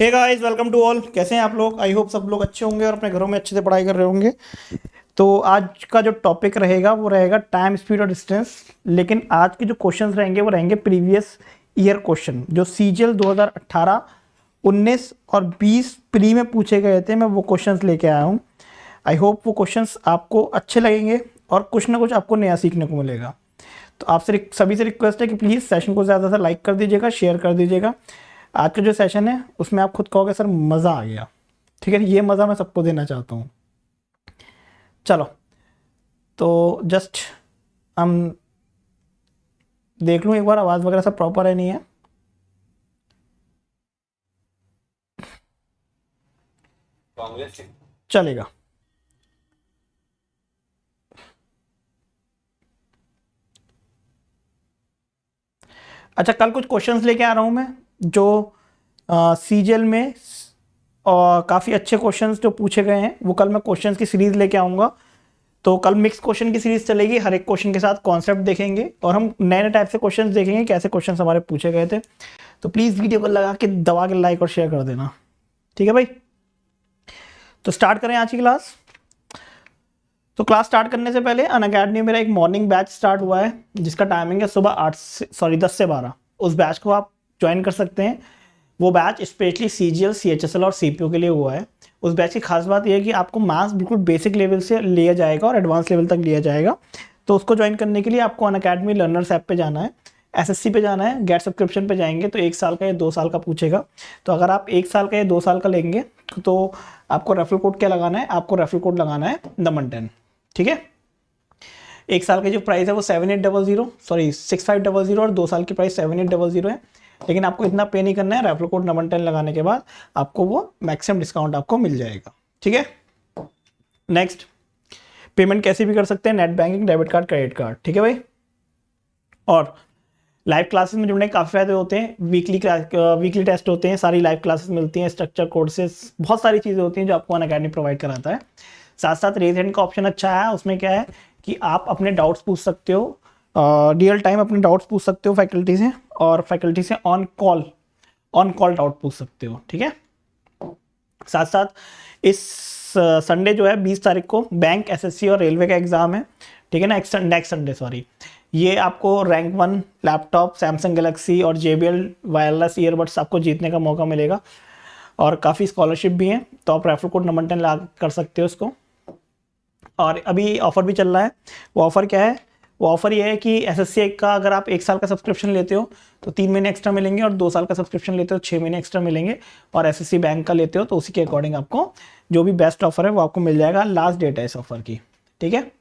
Hey guys, welcome to all. कैसे हैं आप लोग? आई होप सब लोग अच्छे होंगे और अपने घरों में अच्छे से पढ़ाई कर रहे होंगे। तो आज का जो टॉपिक रहेगा वो रहेगा टाइम, स्पीड और डिस्टेंस। लेकिन आज के जो क्वेश्चंस रहेंगे वो रहेंगे प्रीवियस ईयर क्वेश्चन, जो सीजीएल 2018, 19 और 20 प्री में पूछे गए थे। मैं वो क्वेश्चंस लेके आया हूँ। आई होप वो क्वेश्चंस आपको अच्छे लगेंगे और कुछ ना कुछ आपको नया सीखने को मिलेगा। तो आपसे सभी से रिक्वेस्ट है कि प्लीज़ सेशन को ज़्यादा से लाइक कर दीजिएगा, शेयर कर दीजिएगा। आज का जो सेशन है उसमें आप खुद कहोगे सर मज़ा आ गया। ठीक है, ये मज़ा मैं सबको देना चाहता हूँ। चलो, तो जस्ट हम देख लूँ एक बार आवाज़ वगैरह सब प्रॉपर है नहीं है। चलेगा। अच्छा, कल कुछ क्वेश्चंस लेके आ रहा हूँ मैं, जो सीजीएल में और काफ़ी अच्छे क्वेश्चंस जो पूछे गए हैं वो कल मैं क्वेश्चंस की सीरीज़ लेके आऊँगा। तो कल मिक्स क्वेश्चन की सीरीज़ चलेगी, हर एक क्वेश्चन के साथ कॉन्सेप्ट देखेंगे और हम नए नए टाइप से क्वेश्चंस देखेंगे, कैसे क्वेश्चंस हमारे पूछे गए थे। तो प्लीज़ वीडियो को लगा के दबा के लाइक और शेयर कर देना। ठीक है भाई, तो स्टार्ट करें आज की क्लास। तो क्लास स्टार्ट करने से पहले अनअकैडमी में मेरा एक मॉर्निंग बैच स्टार्ट हुआ है, जिसका टाइमिंग है सुबह 10 से 12। उस बैच को आप ज्वाइन कर सकते हैं। वो बैच स्पेशली सीजीएल, सीएचएसएल और सीपीयू के लिए हुआ है। उस बैच की खास बात यह है कि आपको मैथ्स बिल्कुल बेसिक लेवल से लिया जाएगा और एडवांस लेवल तक लिया जाएगा। तो उसको ज्वाइन करने के लिए आपको अनअकैडमी लर्नर्स ऐप पे जाना है, एसएससी पे जाना है, गेट सब्सक्रिप्शन पे जाएंगे तो 1 साल का या 2 साल का पूछेगा। तो अगर आप 1 साल का या 2 साल का लेंगे तो आपको रेफरल कोड क्या लगाना है? आपको रेफरल कोड लगाना है नमन10। ठीक है, 1 साल की जो प्राइस है वो 6500 और 2 साल की प्राइस 7800 है। लेकिन आपको इतना पे नहीं करना है, रेफरल कोड नमन10 लगाने के बाद आपको वो मैक्सिमम डिस्काउंट आपको मिल जाएगा। ठीक है, नेक्स्ट, पेमेंट कैसे भी कर सकते हैं, net banking, debit card, credit card. ठीक है भाई, और लाइव क्लासेस में जुड़ने के काफ़ी फायदे होते हैं। वीकली टेस्ट होते हैं, सारी लाइव क्लासेस मिलती हैं, स्ट्रक्चर कोर्सेज, बहुत सारी चीज़ें होती हैं जो आपको अनअकैडमी प्रोवाइड कराता है। साथ साथ रेज हैंड का ऑप्शन अच्छा है। उसमें क्या है कि आप अपने डाउट्स पूछ सकते हो, रियल टाइम अपने डाउट्स पूछ सकते हो फैकल्टी से, और फैकल्टी से ऑन कॉल डाउट पूछ सकते हो। ठीक है, साथ साथ इस संडे जो है 20 तारीख को बैंक, एसएससी और रेलवे का एग्ज़ाम है। ठीक है ना, नेक्स्ट संडे सॉरी। ये आपको रैंक 1 लैपटॉप, सैमसंग गैलेक्सी और JBL वायरलेस ईयरबड्स आपको जीतने का मौका मिलेगा और काफ़ी स्कॉलरशिप भी हैं। तो आप रेफर कोड नमन10 ला कर सकते हो उसको। और अभी ऑफ़र भी चल रहा है। वो ऑफ़र क्या है? वो ऑफ़र ये है कि एसएससी का अगर आप 1 साल का सब्सक्रिप्शन लेते हो तो 3 महीने एक्स्ट्रा मिलेंगे, और 2 साल का सब्सक्रिप्शन लेते हो 6 महीने एक्स्ट्रा मिलेंगे, और एसएससी बैंक का लेते हो तो उसी के अकॉर्डिंग आपको जो भी बेस्ट ऑफर है वो आपको मिल जाएगा। लास्ट डेट है इस ऑफर की। ठीक है,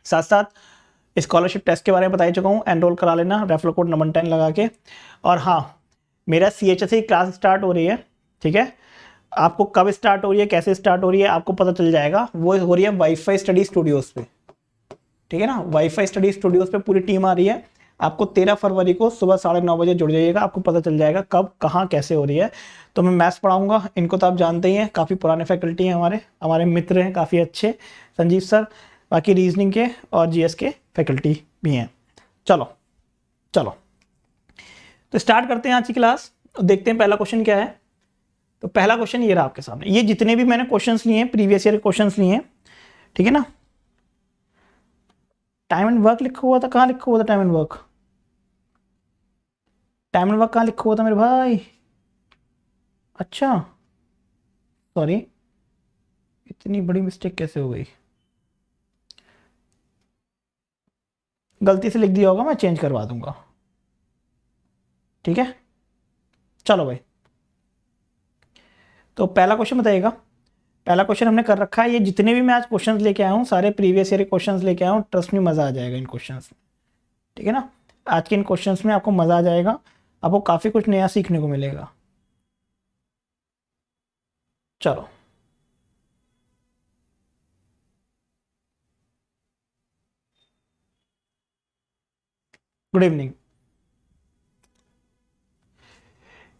साथ साथ स्कॉलरशिप टेस्ट के बारे में बता ही चुका हूँ, एनरोल करा लेना रेफरल कोड नमन10 लगा के। और हाँ, मेरा CHS की क्लास स्टार्ट हो रही है। ठीक है, आपको कब स्टार्ट हो रही है, कैसे स्टार्ट हो रही है, आपको पता चल जाएगा। वो हो रही है वाईफाई स्टडी स्टूडियोज़ पे। ठीक है ना, वाईफाई स्टडी स्टूडियोज़ पे पूरी टीम आ रही है। आपको 13 फरवरी को सुबह 9:30 बजे जुड़ जाइएगा, आपको पता चल जाएगा कब कहाँ कैसे हो रही है। तो मैं मैथ्स पढ़ाऊंगा, इनको तो आप जानते ही हैं, काफ़ी पुराने फैकल्टी हैं, हमारे मित्र हैं काफ़ी अच्छे, संजीव सर। बाकी रीजनिंग के और GS के फैकल्टी भी हैं। चलो चलो, तो स्टार्ट करते हैं आज की क्लास। देखते हैं पहला क्वेश्चन क्या है। तो पहला क्वेश्चन ये रहा आपके सामने। ये जितने भी मैंने क्वेश्चंस लिए हैं, प्रीवियस ईयर क्वेश्चंस लिए हैं। ठीक है ना, टाइम एंड वर्क लिखा हुआ था, कहाँ लिखा हुआ था time and work? Time and work कहाँ लिखा हुआ था मेरे भाई? अच्छा, सॉरी, इतनी बड़ी मिस्टेक कैसे हो गई? गलती से लिख दिया होगा, मैं चेंज करवा दूंगा। ठीक है, चलो भाई, तो पहला क्वेश्चन बताइएगा। पहला क्वेश्चन हमने कर रखा है। ये जितने भी मैं आज क्वेश्चंस लेके आया हूँ सारे प्रीवियस ईयर के क्वेश्चंस लेके आया हूँ। ट्रस्ट में मज़ा आ जाएगा इन क्वेश्चंस में। ठीक है ना, आज के इन क्वेश्चंस में आपको मज़ा आ जाएगा, आपको काफ़ी कुछ नया सीखने को मिलेगा। चलो, गुड इवनिंग।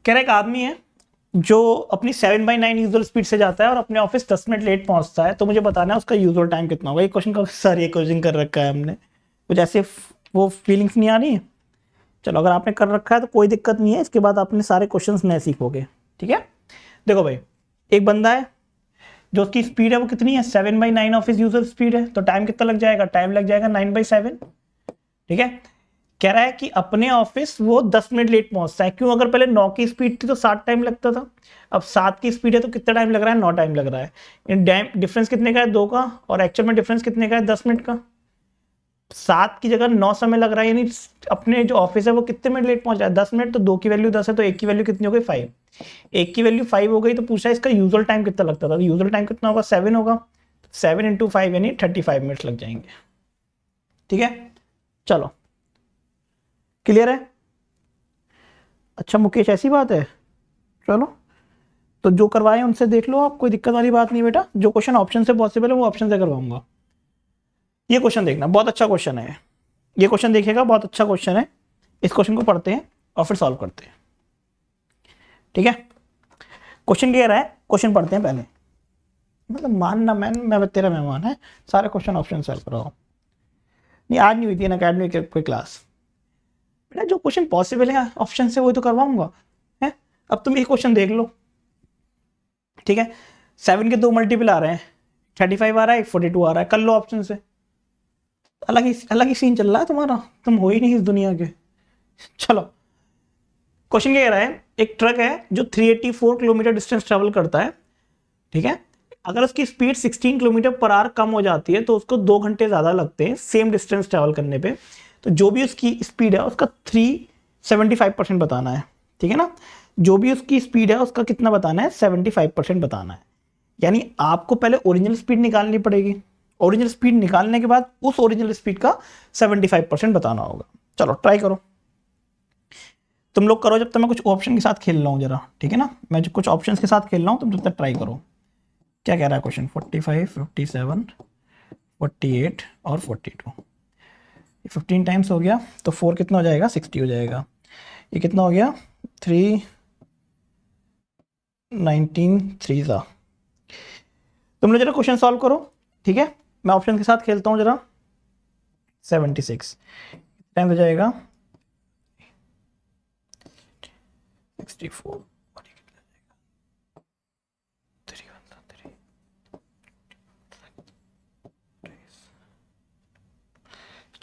कह रहा एक आदमी है जो अपनी 7/9 यूजुअल स्पीड से जाता है और अपने ऑफिस 10 मिनट लेट पहुंचता है। तो मुझे बताना है उसका यूजुअल टाइम कितना होगा। ये क्वेश्चन का सर, ये क्वेश्चन कर रखा है हमने, कुछ ऐसे वो फीलिंग्स नहीं आ रही है। चलो, अगर आपने कर रखा है तो कोई दिक्कत नहीं है, इसके बाद आपने सारे क्वेश्चंस नए सीखोगे। ठीक है, देखो भाई, एक बंदा है जो उसकी स्पीड है वो कितनी है 7/9 ऑफ हिज यूजर स्पीड है, तो टाइम कितना लग जाएगा, टाइम लग जाएगा 9/7। ठीक है, कह रहा है कि अपने ऑफिस वो 10 मिनट लेट पहुंचता है। क्यों? अगर पहले 9 की स्पीड थी तो 7 टाइम लगता था, अब 7 की स्पीड है तो कितना टाइम लग रहा है, 9 टाइम लग रहा है। इन डिफरेंस कितने का है, 2 का, और एक्चुअल में डिफरेंस कितने का है, 10 मिनट का। 7 की जगह 9 समय लग रहा है, यानी अपने जो ऑफिस है वो कितने मिनट लेट पहुंच रहा है, 10 मिनट। तो 2 की वैल्यू 10 है तो 1 की वैल्यू कितनी हो गई, 5। 1 की वैल्यू 5 हो गई तो पूछा है इसका यूजुअल टाइम कितना लगता था, तो यूजुअल टाइम कितना होगा, 7 होगा। 7 × 5 यानी 35 मिनट्स लग जाएंगे। ठीक है, चलो क्लियर है। अच्छा मुकेश, ऐसी बात है, चलो तो जो करवाए उनसे देख लो आप, कोई दिक्कत वाली बात नहीं बेटा। जो क्वेश्चन ऑप्शन से पॉसिबल है वो ऑप्शन से करवाऊंगा। ये क्वेश्चन देखना, बहुत अच्छा क्वेश्चन है ये क्वेश्चन देखिएगा, बहुत अच्छा क्वेश्चन है। इस क्वेश्चन को पढ़ते हैं और फिर सॉल्व करते हैं। ठीक है, क्वेश्चन क्या रहा है, क्वेश्चन पढ़ते हैं पहले। मतलब मानना मैं तेरा मेहमान है, सारे क्वेश्चन ऑप्शन सॉल्व कराओ। नहीं आज नहीं हुई थी ना अकेडमी कोई क्लास, बेटा जो क्वेश्चन पॉसिबल है ऑप्शन से वही तो करवाऊंगा है। अब तुम ये क्वेश्चन देख लो। ठीक है, 7 के 2 मल्टीपल आ रहे हैं, 35 आ रहा है, 42 आ रहा है, कर लो ऑप्शन से। अलग ही सीन चल रहा है तुम्हारा, तुम हो ही नहीं इस दुनिया के। चलो क्वेश्चन क्या कह रहा है, एक ट्रक है जो 384 किलोमीटर डिस्टेंस ट्रेवल करता है। ठीक है, अगर उसकी स्पीड 16 किलोमीटर पर आवर कम हो जाती है तो उसको 2 घंटे ज़्यादा लगते हैं सेम डिस्टेंस ट्रेवल करने पे। तो जो भी उसकी स्पीड है उसका 375% बताना है। ठीक है ना, जो भी उसकी स्पीड है उसका कितना बताना है, 75% बताना है। यानी आपको पहले ओरिजिनल स्पीड निकालनी पड़ेगी, ओरिजिनल स्पीड निकालने के बाद उस ओरिजिनल स्पीड का 75% बताना होगा। चलो ट्राई करो, तुम लोग करो जब तक मैं कुछ ऑप्शन के साथ खेल रहा हूँ जरा। ठीक है ना, मैं जो कुछ ऑप्शन के साथ खेल रहा हूँ तुम जब तक ट्राई करो। क्या कह रहा है क्वेश्चन, 45, 57, 48 और 42। 15 टाइम्स हो गया तो 4 कितना हो जाएगा, 60 हो जाएगा। ये कितना हो गया, 3 19 3 था। तुम लोग जरा क्वेश्चन सॉल्व करो। ठीक है, मैं ऑप्शन के साथ खेलता हूँ जरा। 76 टाइम हो जाएगा, 64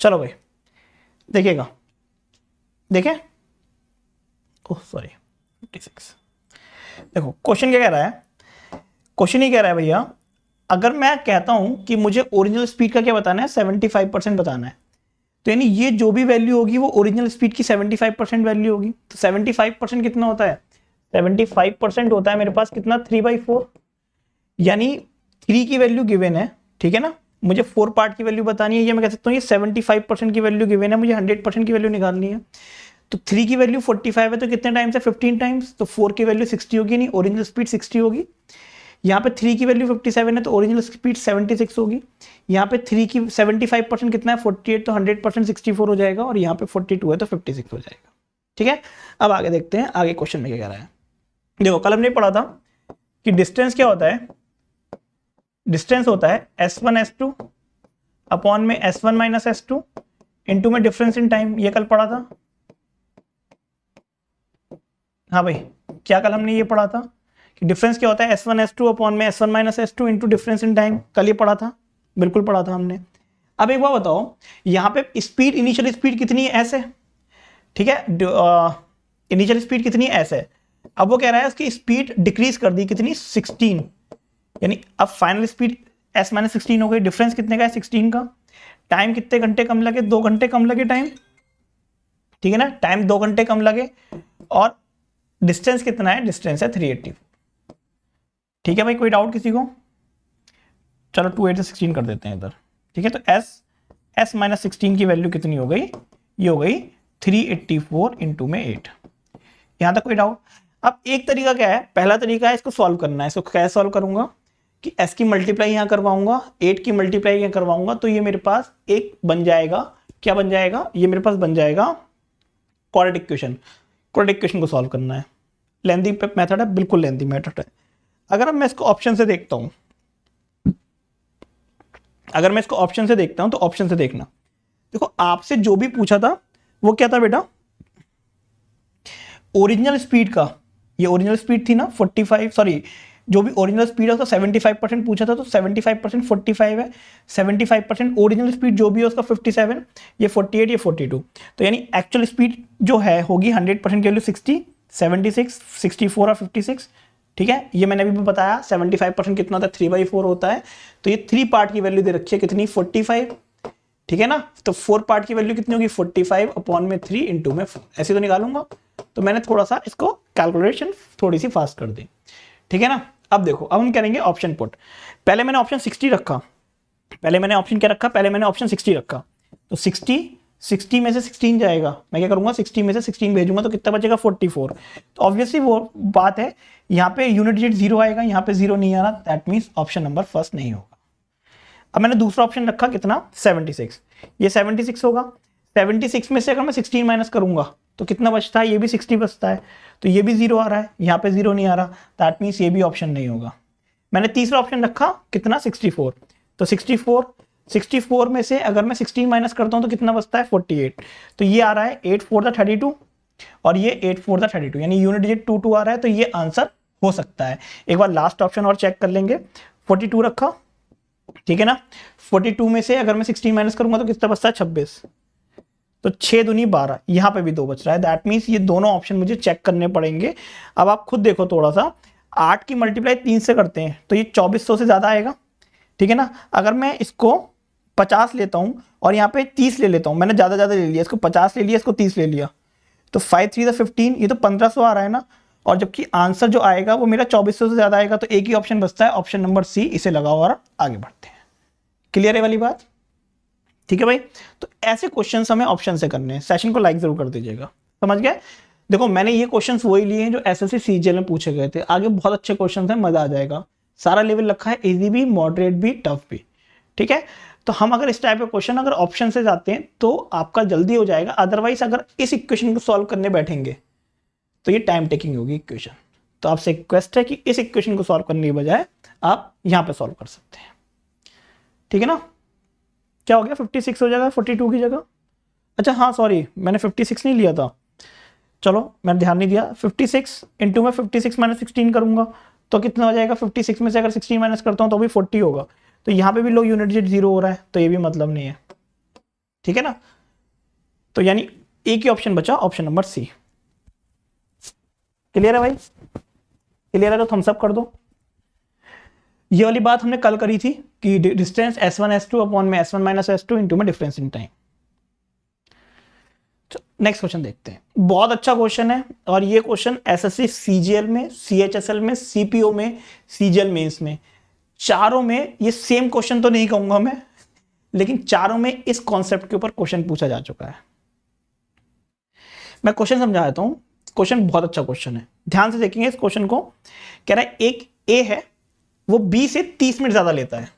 चलो भाई देखिएगा, देखें, ओह सॉरी 56। देखो क्वेश्चन क्या कह रहा है, क्वेश्चन ही कह रहा है भैया अगर मैं कहता हूं कि मुझे ओरिजिनल स्पीड का क्या बताना है, 75% बताना है, तो यानी ये जो भी वैल्यू होगी वो ओरिजिनल स्पीड की 75% वैल्यू होगी। तो 75% कितना होता है, 75% होता है मेरे पास कितना, 3/4। यानी 3 की वैल्यू गिवन है, ठीक है ना, मुझे 4 पार्ट की वैल्यू बतानी है। ये मैं कह सकता हूँ ये 75% की वैल्यू गिवन है, मुझे 100% की वैल्यू निकालनी है। तो 3 की वैल्यू 45 है तो कितने टाइम्स है, 15 टाइम्स। तो 4 की वैल्यू 60 होगी, नहीं ओरिजिनल स्पीड 60 होगी। यहाँ पे 3 की वैल्यू 57 है तो ओरिजिनल स्पीड 76 होगी। यहाँ पे 3 की 75% कितना है, 48, तो 100% 64 हो जाएगा। और यहाँ पे 42 है तो 56 हो जाएगा। ठीक है, अब आगे देखते हैं आगे क्वेश्चन में क्या कह रहा है। देखो कल हमने पढ़ा था कि डिस्टेंस क्या होता है, डिस्टेंस होता है S1 S2 अपॉन में S1 माइनस S2 इंटू में डिफरेंस इन टाइम। ये कल पढ़ा था, हाँ भाई क्या कल हमने ये पढ़ा था कि डिफरेंस क्या होता है, S1 S2 अपॉन में S1 minus S2 into difference in time. कल ये पढ़ा था, बिल्कुल पढ़ा था हमने। अब एक बात बताओ, यहाँ पे स्पीड, इनिशियल स्पीड कितनी है, S है, ठीक है, इनिशियल स्पीड कितनी है, S है। अब वो कह रहा है उसकी स्पीड डिक्रीज कर दी कितनी, 16, यानी अब फाइनल स्पीड S माइनस 16 हो गई। डिफरेंस कितने का है, 16 का। टाइम कितने घंटे कम लगे, 2 घंटे कम लगे टाइम, ठीक है ना, टाइम 2 घंटे कम लगे। और डिस्टेंस कितना है, डिस्टेंस है 380। ठीक है भाई, कोई डाउट किसी को, चलो 2 8 से 16 कर देते हैं इधर। ठीक है, तो S माइनस 16 की वैल्यू कितनी हो गई, ये हो गई 384 इंटू में 8। यहां तक कोई डाउट। अब एक तरीका क्या है, पहला तरीका है इसको सॉल्व करना है। इसको कैसे सॉल्व करूंगा कि S की मल्टीप्लाई यहां करवाऊंगा, 8 की मल्टीप्लाई यहां करवाऊंगा, तो ये मेरे पास एक बन जाएगा, क्या बन जाएगा, ये मेरे पास बन जाएगा क्वाड्रेटिक इक्वेशन। क्वाड्रेटिक इक्वेशन को सॉल्व करना है, लेंथी मेथड है, बिल्कुल लेंथी मेथड है। अगर मैं इसको ऑप्शन से देखता हूं, अगर मैं इसको ऑप्शन से देखता हूं तो ऑप्शन से देखना, देखो आपसे जो भी पूछा था वो क्या था बेटा, ओरिजिनल स्पीड का ये ओरिजिनल स्पीड थी ना 45, सॉरी जो भी ओरिजिनल स्पीड है उसका 75% पूछा था, तो 75% 45 है, 75% ओरिजिनल स्पीड जो भी है उसका 57, ये 48, ये 42, तो यानी एक्चुअल स्पीड जो है होगी 100% की वैल्यू 60, 76, 64 और 56, ठीक है। ये मैंने अभी भी बताया 75% कितना होता है, 3/4 होता है, तो ये 3 पार्ट की वैल्यू दे रखी है कितनी, 45, ठीक है ना। तो 4 पार्ट की वैल्यू कितनी होगी, 45 अपॉन में 3 इंटू में 4, ऐसे तो निकालूंगा। तो मैंने थोड़ा सा इसको कैलकुलेशन थोड़ी सी फास्ट कर दी, ठीक है ना। अब देखो, अब हम करेंगे ऑप्शन पुट। पहले मैंने ऑप्शन 60 रखा, पहले मैंने ऑप्शन क्या रखा, पहले मैंने ऑप्शन 60 रखा, तो 60 में से 16 जाएगा, मैं क्या करूंगा 60 में से 16 भेजूंगा तो कितना बचेगा 44। तो ऑब्वियसली वो बात है, यहाँ पे यूनिट डिजिट 0 आएगा, यहाँ पे 0 नहीं आ रहा, that means option number first नहीं होगा। अब मैंने दूसरा ऑप्शन रखा कितना, 76, ये 76 होगा, 76 में से अगर मैं 16 माइनस करूंगा तो कितना बचता है, ये भी 60 बचता है, तो ये भी 0 आ रहा है, यहाँ पे 0 नहीं आ रहा, दैट मीन्स ये भी ऑप्शन नहीं होगा। मैंने तीसरा ऑप्शन रखा कितना, 64, तो 64 में से अगर मैं 16 माइनस करता हूं तो कितना बचता है 48, तो ये आ रहा है 8 4 द 32 और ये 8 4 द 32, यानी यूनिट डिजिट 2 2 आ रहा है, तो ये आंसर हो सकता है। एक बार लास्ट ऑप्शन और चेक कर लेंगे, 42 रखा, ठीक है ना, 42 में से अगर मैं 16 माइनस करूंगा तो कितना बचता है 26, तो 6 दूनी 12, यहां पे भी 2 बच रहा है, दैट मीन्स ये दोनों ऑप्शन मुझे चेक करने पड़ेंगे। अब आप खुद देखो थोड़ा सा, 8 की मल्टीप्लाई 3 से करते हैं तो ये 2400 से ज्यादा आएगा, ठीक है ना। अगर मैं इसको 50 लेता हूं और यहाँ पे 30 ले लेता हूं, मैंने ज्यादा ले लिया, इसको 50 ले लिया, इसको 30 ले लिया, तो 5 3 15, ये तो 1500 आ रहा है ना, और जबकि आंसर जो आएगा वो मेरा 2400 से ज्यादा आएगा, तो एक ही ऑप्शन बचता है, ऑप्शन नंबर सी, इसे लगाओ और आगे बढ़ते हैं। क्लियर है वाली बात, ठीक है भाई। तो ऐसे क्वेश्चंस हमें ऑप्शन से करने हैं। सेशन को लाइक जरूर कर दीजिएगा, समझ गए। देखो मैंने ये क्वेश्चंस वही लिए हैं जो एसएससी सीजीएल में पूछे गए थे, आगे बहुत अच्छे क्वेश्चंस हैं, मजा आ जाएगा, सारा लेवल रखा है, इजी भी, मॉडरेट भी, टफ भी, ठीक है। तो हम अगर इस टाइप के क्वेश्चन अगर ऑप्शन से जाते हैं तो आपका जल्दी हो जाएगा, अदरवाइज अगर इस इक्वेशन को सॉल्व करने बैठेंगे तो ये टाइम टेकिंग होगी इक्वेशन। तो आपसे रिक्वेस्ट है कि इस इक्वेशन को सॉल्व करने की बजाय आप यहां पे सॉल्व कर सकते हैं, ठीक है ना। क्या हो गया, 56 हो जाएगा 42 की जगह। अच्छा हाँ सॉरी, मैंने 56 नहीं लिया था, चलो मैंने ध्यान नहीं दिया। 56 इंटू में 56 माइनस 16 करूंगा तो कितना हो जाएगा, 56 में से अगर 16 माइनस करता हूं तो भी 40 होगा, तो यहां पे भी लो यूनिट डिजिट 0 हो रहा है, तो ये भी मतलब नहीं है, ठीक है ना। तो यानी एक ही ऑप्शन बचा, ऑप्शन नंबर सी। क्लियर है भाई, क्लियर है तो थम्स अप कर दो। ये वाली बात हमने कल करी थी कि डिस्टेंस S1 S2 अपॉन में S1 माइनस S2 इंटू में difference in time. Next question देखते हैं, बहुत अच्छा क्वेश्चन है, और ये क्वेश्चन एसएससी सीजीएल में, सीएचएसएल में, सीपीओ में, सीजीएल मेंस में, चारों में ये सेम क्वेश्चन तो नहीं कहूंगा मैं, लेकिन चारों में इस कॉन्सेप्ट के ऊपर क्वेश्चन पूछा जा चुका है। मैं क्वेश्चन समझा देता हूं, क्वेश्चन बहुत अच्छा क्वेश्चन है, ध्यान से देखेंगे इस क्वेश्चन को। कह रहा है एक ए है, वो बी से 30 मिनट ज्यादा लेता है,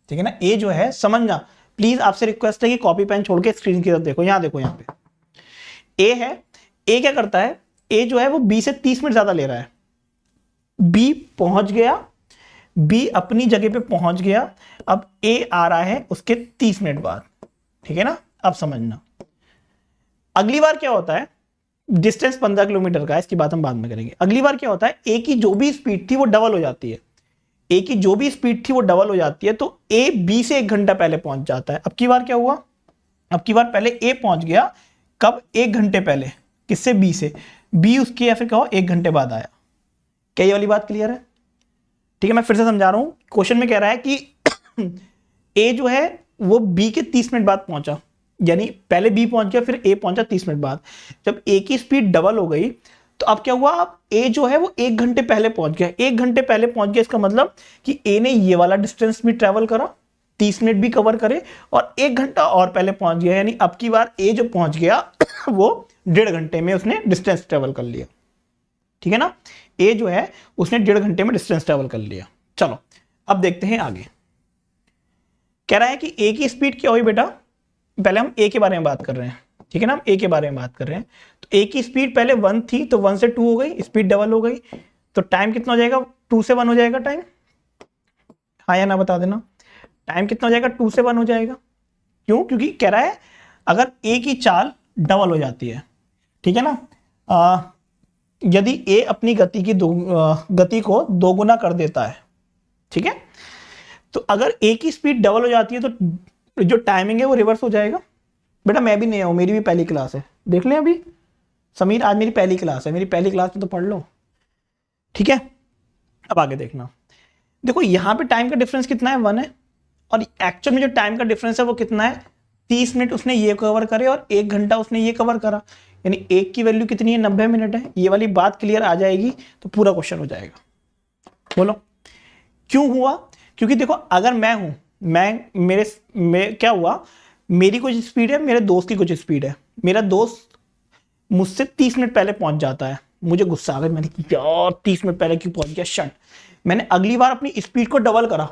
ठीक है ना। ए जो है, समझना प्लीज, आपसे रिक्वेस्ट है कि कॉपी पेन छोड़ के स्क्रीन की तरफ देखो, यहां देखो, यहां पे ए है, ए क्या करता है, ए जो है वो बी से 30 मिनट ज्यादा ले रहा है, बी पहुंच गया, बी अपनी जगह पे पहुंच गया, अब ए आ रहा है उसके 30 मिनट बाद, ठीक है ना। अब समझना अगली बार क्या होता है, डिस्टेंस 15 किलोमीटर का है, इसकी बात हम बाद में करेंगे। अगली बार क्या होता है, ए की जो भी स्पीड थी वो डबल हो जाती है, ए की जो भी स्पीड थी वो डबल हो जाती है, तो ए बी से 1 घंटा पहले पहुंच जाता है। अब की बार क्या हुआ, अब की बार पहले ए पहुंच गया, कब, 1 घंटे पहले, किससे, बी से, बी उसके या फिर कहो 1 घंटे बाद आया। क्या ये वाली बात क्लियर है, ठीक है। मैं फिर से समझा रहा हूं, क्वेश्चन में कह रहा है कि ए जो है वो बी के 30 मिनट बाद पहुंचा, यानी पहले बी पहुंच गया फिर ए पहुंचा 30 मिनट बाद, जब ए की स्पीड डबल हो गई तो अब क्या हुआ, अब ए जो है वो 1 घंटे पहले पहुंच गया, 1 घंटे पहले पहुंच गया, इसका मतलब कि ए ने ये वाला डिस्टेंस भी ट्रेवल करा, 30 मिनट भी कवर करे और 1 घंटा और पहले पहुंच गया, यानी अब की बार ए जो पहुंच गया वो 1.5 घंटे में उसने डिस्टेंस ट्रेवल कर लिया, ठीक है ना। ए जो है उसने 1.5 घंटे में डिस्टेंस ट्रेवल कर लिया। चलो अब देखते हैं आगे, कह रहा है कि ए की स्पीड क्या हुई बेटा, पहले हम ए के बारे में बात कर रहे हैं, ठीक है ना, हम ए के बारे में बात कर रहे हैं। तो ए की स्पीड पहले 1 थी, तो 1 से 2 हो गई, स्पीड डबल हो गई, तो टाइम कितना हो जाएगा, 2 से 1 हो जाएगा टाइम, हाँ या ना बता देना, टाइम कितना हो जाएगा, 2 से 1 हो जाएगा। क्यों, क्योंकि कह रहा है अगर ए की चाल डबल हो जाती है, ठीक है ना, यदि ए अपनी गति को दोगुना कर देता है, ठीक है, तो अगर ए की स्पीड डबल हो जाती है तो जो टाइमिंग है वो रिवर्स हो जाएगा। बेटा मैं भी नहीं हूं, मेरी भी पहली क्लास है, देख लें अभी। समीर आज मेरी पहली क्लास है, मेरी पहली क्लास में तो पढ़ लो, ठीक है। अब आगे देखना, देखो यहां पे टाइम का डिफरेंस कितना है, 1 है, और एक्चुअल में जो टाइम का डिफरेंस है वो कितना है, 30 मिनट उसने ये कवर करे और 1 घंटा उसने ये कवर करा, यानी एक की वैल्यू कितनी है, 90 मिनट है। ये वाली बात क्लियर आ जाएगी तो पूरा क्वेश्चन हो जाएगा। बोलो क्यों हुआ? क्योंकि देखो अगर मैं हूं, मैं क्या हुआ, मेरी कुछ स्पीड है, मेरे दोस्त की कुछ स्पीड है, मेरा दोस्त मुझसे 30 मिनट पहले पहुंच जाता है, मुझे गुस्सा आ गया, मैंने कहा यार 30 मिनट पहले क्यों पहुंच गया, शट। मैंने अगली बार अपनी स्पीड को डबल करा,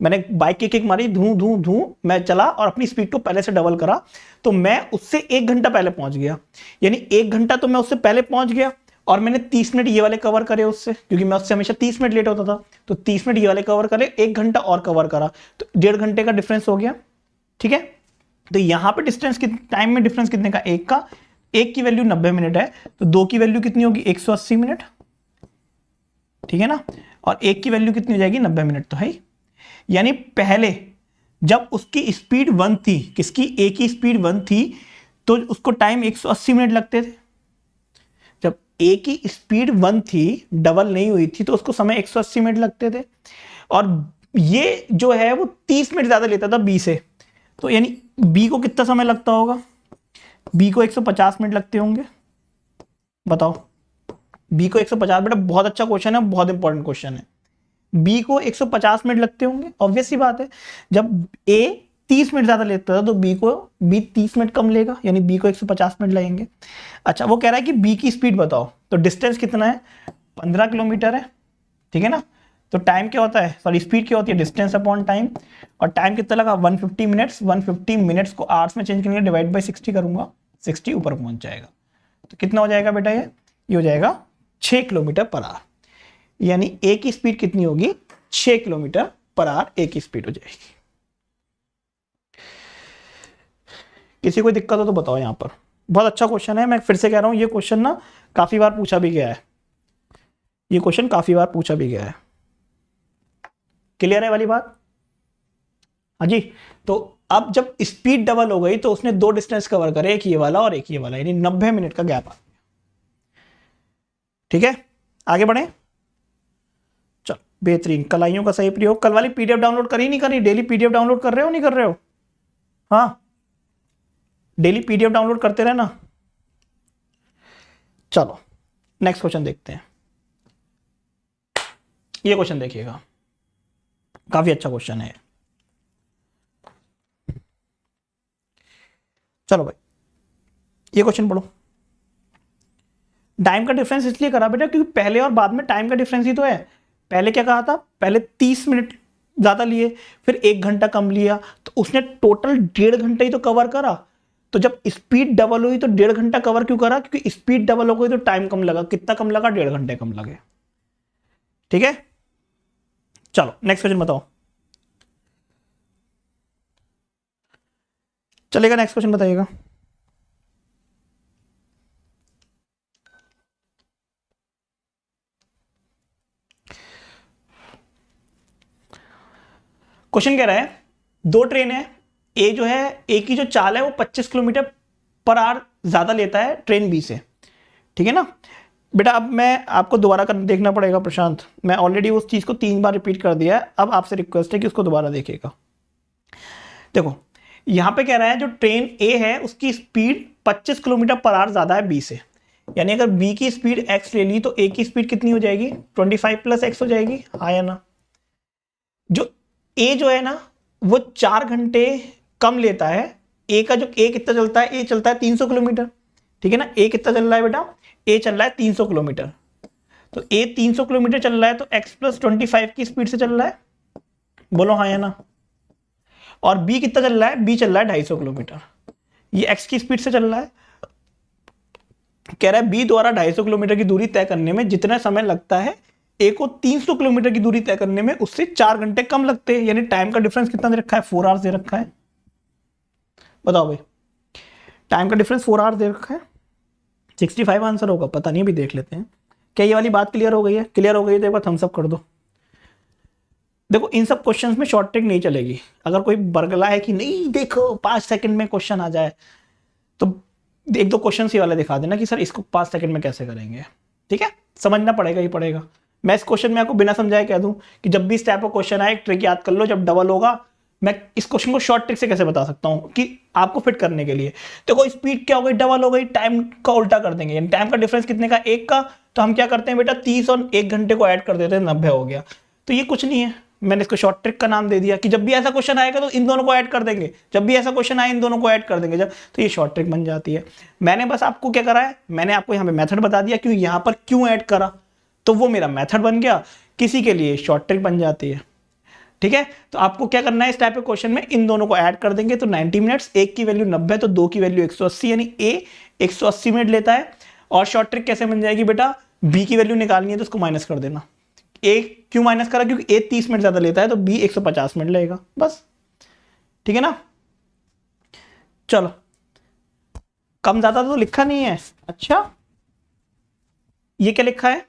मैंने बाइक की किक मारी, धू धू धू मैं चला और अपनी स्पीड को पहले से डबल करा, तो मैं उससे 1 घंटा पहले पहुंच गया, यानी 1 घंटा तो मैं उससे पहले पहुंच गया, और मैंने 30 मिनट ये वाले कवर करे उससे, क्योंकि मैं उससे हमेशा 30 मिनट लेट होता था, तो 30 मिनट ये वाले कवर करे, 1 घंटा और कवर करा, तो 1.5 घंटे का डिफरेंस हो गया, ठीक है। तो यहां पे डिस्टेंस टाइम में डिफरेंस कितने का, 1 का, 1 की वैल्यू 90 मिनट है, तो 2 की वैल्यू कितनी होगी, 180 मिनट, ठीक है ना, और 1 की वैल्यू कितनी हो जाएगी, 90 मिनट, तो है। यानी पहले जब उसकी स्पीड 1 थी, किसकी, ए की स्पीड 1 थी, तो उसको टाइम 180 मिनट लगते थे। जब ए की स्पीड 1 थी, डबल नहीं हुई थी, तो उसको समय 180 मिनट लगते थे, और ये जो है वो 30 मिनट ज्यादा लेता था बी से, तो यानी बी को कितना समय लगता होगा, बी को 150 मिनट लगते होंगे, बताओ। बी को 150, बेटा बहुत अच्छा क्वेश्चन है, बहुत इंपॉर्टेंट क्वेश्चन है। बी को 150 मिनट लगते होंगे, ऑब्वियस सी बात है, जब ए 30 मिनट ज्यादा लेता था तो बी 30 मिनट कम लेगा, यानी बी को 150 मिनट लगेंगे। अच्छा वो कह रहा है कि बी की स्पीड बताओ, तो डिस्टेंस कितना है, 15 किलोमीटर है, ठीक है ना। तो टाइम क्या होता है, सॉरी स्पीड क्या होती है, डिस्टेंस अपॉन टाइम, और टाइम कितना लगा, 150 मिनट्स, 150 मिनट्स को आवर्स में चेंज करेंगे, डिवाइड बाई 60 करूंगा, 60 ऊपर पहुंच जाएगा, तो कितना हो जाएगा बेटा, ये हो जाएगा 6 किलोमीटर पर आवर, यानी ए की स्पीड कितनी होगी, 6 किलोमीटर पर आवर ए की स्पीड हो जाएगी। किसी को दिक्कत हो तो बताओ, यहां पर बहुत अच्छा क्वेश्चन है, मैं फिर से कह रहा हूं, ये क्वेश्चन ना काफी बार पूछा भी गया है, ये क्वेश्चन काफी बार पूछा भी गया है। क्लियर है वाली बात? हाँ जी। तो अब जब स्पीड डबल हो गई तो उसने 2 डिस्टेंस कवर करे, एक ये वाला और एक ये वाला, यानी 90 मिनट का गैप आ गया, ठीक है। आगे बढ़े, चलो बेहतरीन, कलाइयों का सही प्रयोग। कल वाली पीडीएफ डाउनलोड करी नहीं करी, डेली पीडीएफ डाउनलोड कर रहे हो नहीं कर रहे हो, हाँ डेली पीडीएफ डाउनलोड करते रहना। चलो नेक्स्ट क्वेश्चन देखते हैं, ये क्वेश्चन देखिएगा, काफी अच्छा क्वेश्चन है। चलो भाई ये क्वेश्चन पढ़ो। टाइम का डिफरेंस इसलिए करा बेटा क्योंकि पहले और बाद में टाइम का डिफरेंस ही तो है। पहले क्या कहा था, पहले 30 मिनट ज्यादा लिए, फिर 1 घंटा कम लिया, तो उसने टोटल 1.5 घंटा ही तो कवर करा। तो जब स्पीड डबल हुई तो 1.5 घंटा कवर क्यों करा, क्योंकि स्पीड डबल हो गई तो टाइम कम लगा, कितना कम लगा, 1.5 घंटे कम लगे, ठीक है। चलो नेक्स्ट क्वेश्चन बताओ, चलेगा, नेक्स्ट क्वेश्चन बताइएगा। क्वेश्चन कह रहा है 2 ट्रेन है, ए जो है, ए की जो चाल है वो 25 किलोमीटर पर आवर ज्यादा लेता है ट्रेन बी से, ठीक है ना। बेटा अब मैं आपको दोबारा कर देखना पड़ेगा प्रशांत, मैं ऑलरेडी उस चीज को 3 बार रिपीट कर दिया है, अब आपसे रिक्वेस्ट है कि उसको दोबारा देखिएगा। देखो यहां पे कह रहा है जो ट्रेन ए है उसकी स्पीड 25 किलोमीटर पर आवर ज्यादा है बी से, यानी अगर बी की स्पीड एक्स ले ली तो ए की स्पीड कितनी हो जाएगी, 25 + x हो जाएगी, हाँ या ना। जो ए जो है ना वो 4 घंटे कम लेता है, ए का जो ए कितना चलता है, ए चलता है 300 किलोमीटर, ठीक है ना। ए कितना चल रहा है बेटा, ए चल रहा है 300 किलोमीटर, तो ए 300 किलोमीटर चल रहा है तो x + 25 की स्पीड से चल रहा है, बोलो हाँ या ना। और बी कितना चल रहा है, बी चल रहा है 250 किलोमीटर, ये x की स्पीड से चल रहा है। कह रहा है बी द्वारा 250 किलोमीटर की दूरी तय करने में जितना समय लगता है ए को 300 किलोमीटर की दूरी तय करने में उससे 4 घंटे कम लगते हैं, यानी टाइम का डिफरेंस कितना दे रखा है, 4 आवर्स दे रखा है। बताओ भाई, टाइम का डिफरेंस 4 आवर्स दे रखा है, 65 आंसर होगा, पता नहीं, अभी देख लेते हैं। क्या ये वाली बात क्लियर हो गई है? क्लियर हो गई है तो एक बार थम्स अप कर दो। देखो इन सब क्वेश्चंस में शॉर्ट ट्रिक नहीं चलेगी। अगर कोई बरगला है कि नहीं देखो 5 सेकंड में क्वेश्चन आ जाए, तो एक दो क्वेश्चन ये वाले दिखा देना कि सर इसको 5 सेकंड में कैसे करेंगे। ठीक है, समझना पड़ेगा ही पड़ेगा। मैं इस क्वेश्चन में आपको बिना समझाए कह दूं कि जब भी इस टाइप का क्वेश्चन आए, एक ट्रिक याद कर लो, जब डबल होगा मैं इस क्वेश्चन को शॉर्ट ट्रिक से कैसे बता सकता हूं कि आपको फिट करने के लिए। देखो स्पीड क्या हो गई, डबल हो गई, टाइम का उल्टा कर देंगे, यानी टाइम का डिफरेंस कितने का, 1 का। तो हम क्या करते हैं बेटा, 30 और 1 घंटे को ऐड कर देते हैं, 90 हो गया। तो ये कुछ नहीं है, मैंने इसको शॉर्ट ट्रिक का नाम दे दिया कि जब भी ऐसा क्वेश्चन आएगा तो इन दोनों को ऐड कर देंगे, जब भी ऐसा क्वेश्चन आए इन दोनों को ऐड कर देंगे जब, तो ये शॉर्ट ट्रिक बन जाती है। मैंने बस आपको क्या करा है, मैंने आपको यहाँ पे मेथड बता दिया कि यहाँ पर क्यों ऐड करा, तो वो मेरा मेथड बन गया, किसी के लिए शॉर्ट ट्रिक बन जाती है। ठीक है, तो आपको क्या करना है, इस टाइप के क्वेश्चन में इन दोनों को ऐड कर देंगे तो 90 मिनट्स, एक की वैल्यू 90 तो दो की वैल्यू 180, यानी ए 180 मिनट लेता है। और शॉर्ट ट्रिक कैसे बन जाएगी बेटा, बी की वैल्यू निकालनी है तो उसको माइनस कर देना। ए क्यों माइनस करा, क्योंकि ए 30 मिनट ज्यादा लेता है तो बी 150 मिनट लेगा, बस। ठीक है ना, चलो। कम ज्यादा तो लिखा नहीं है। अच्छा, ये क्या लिखा है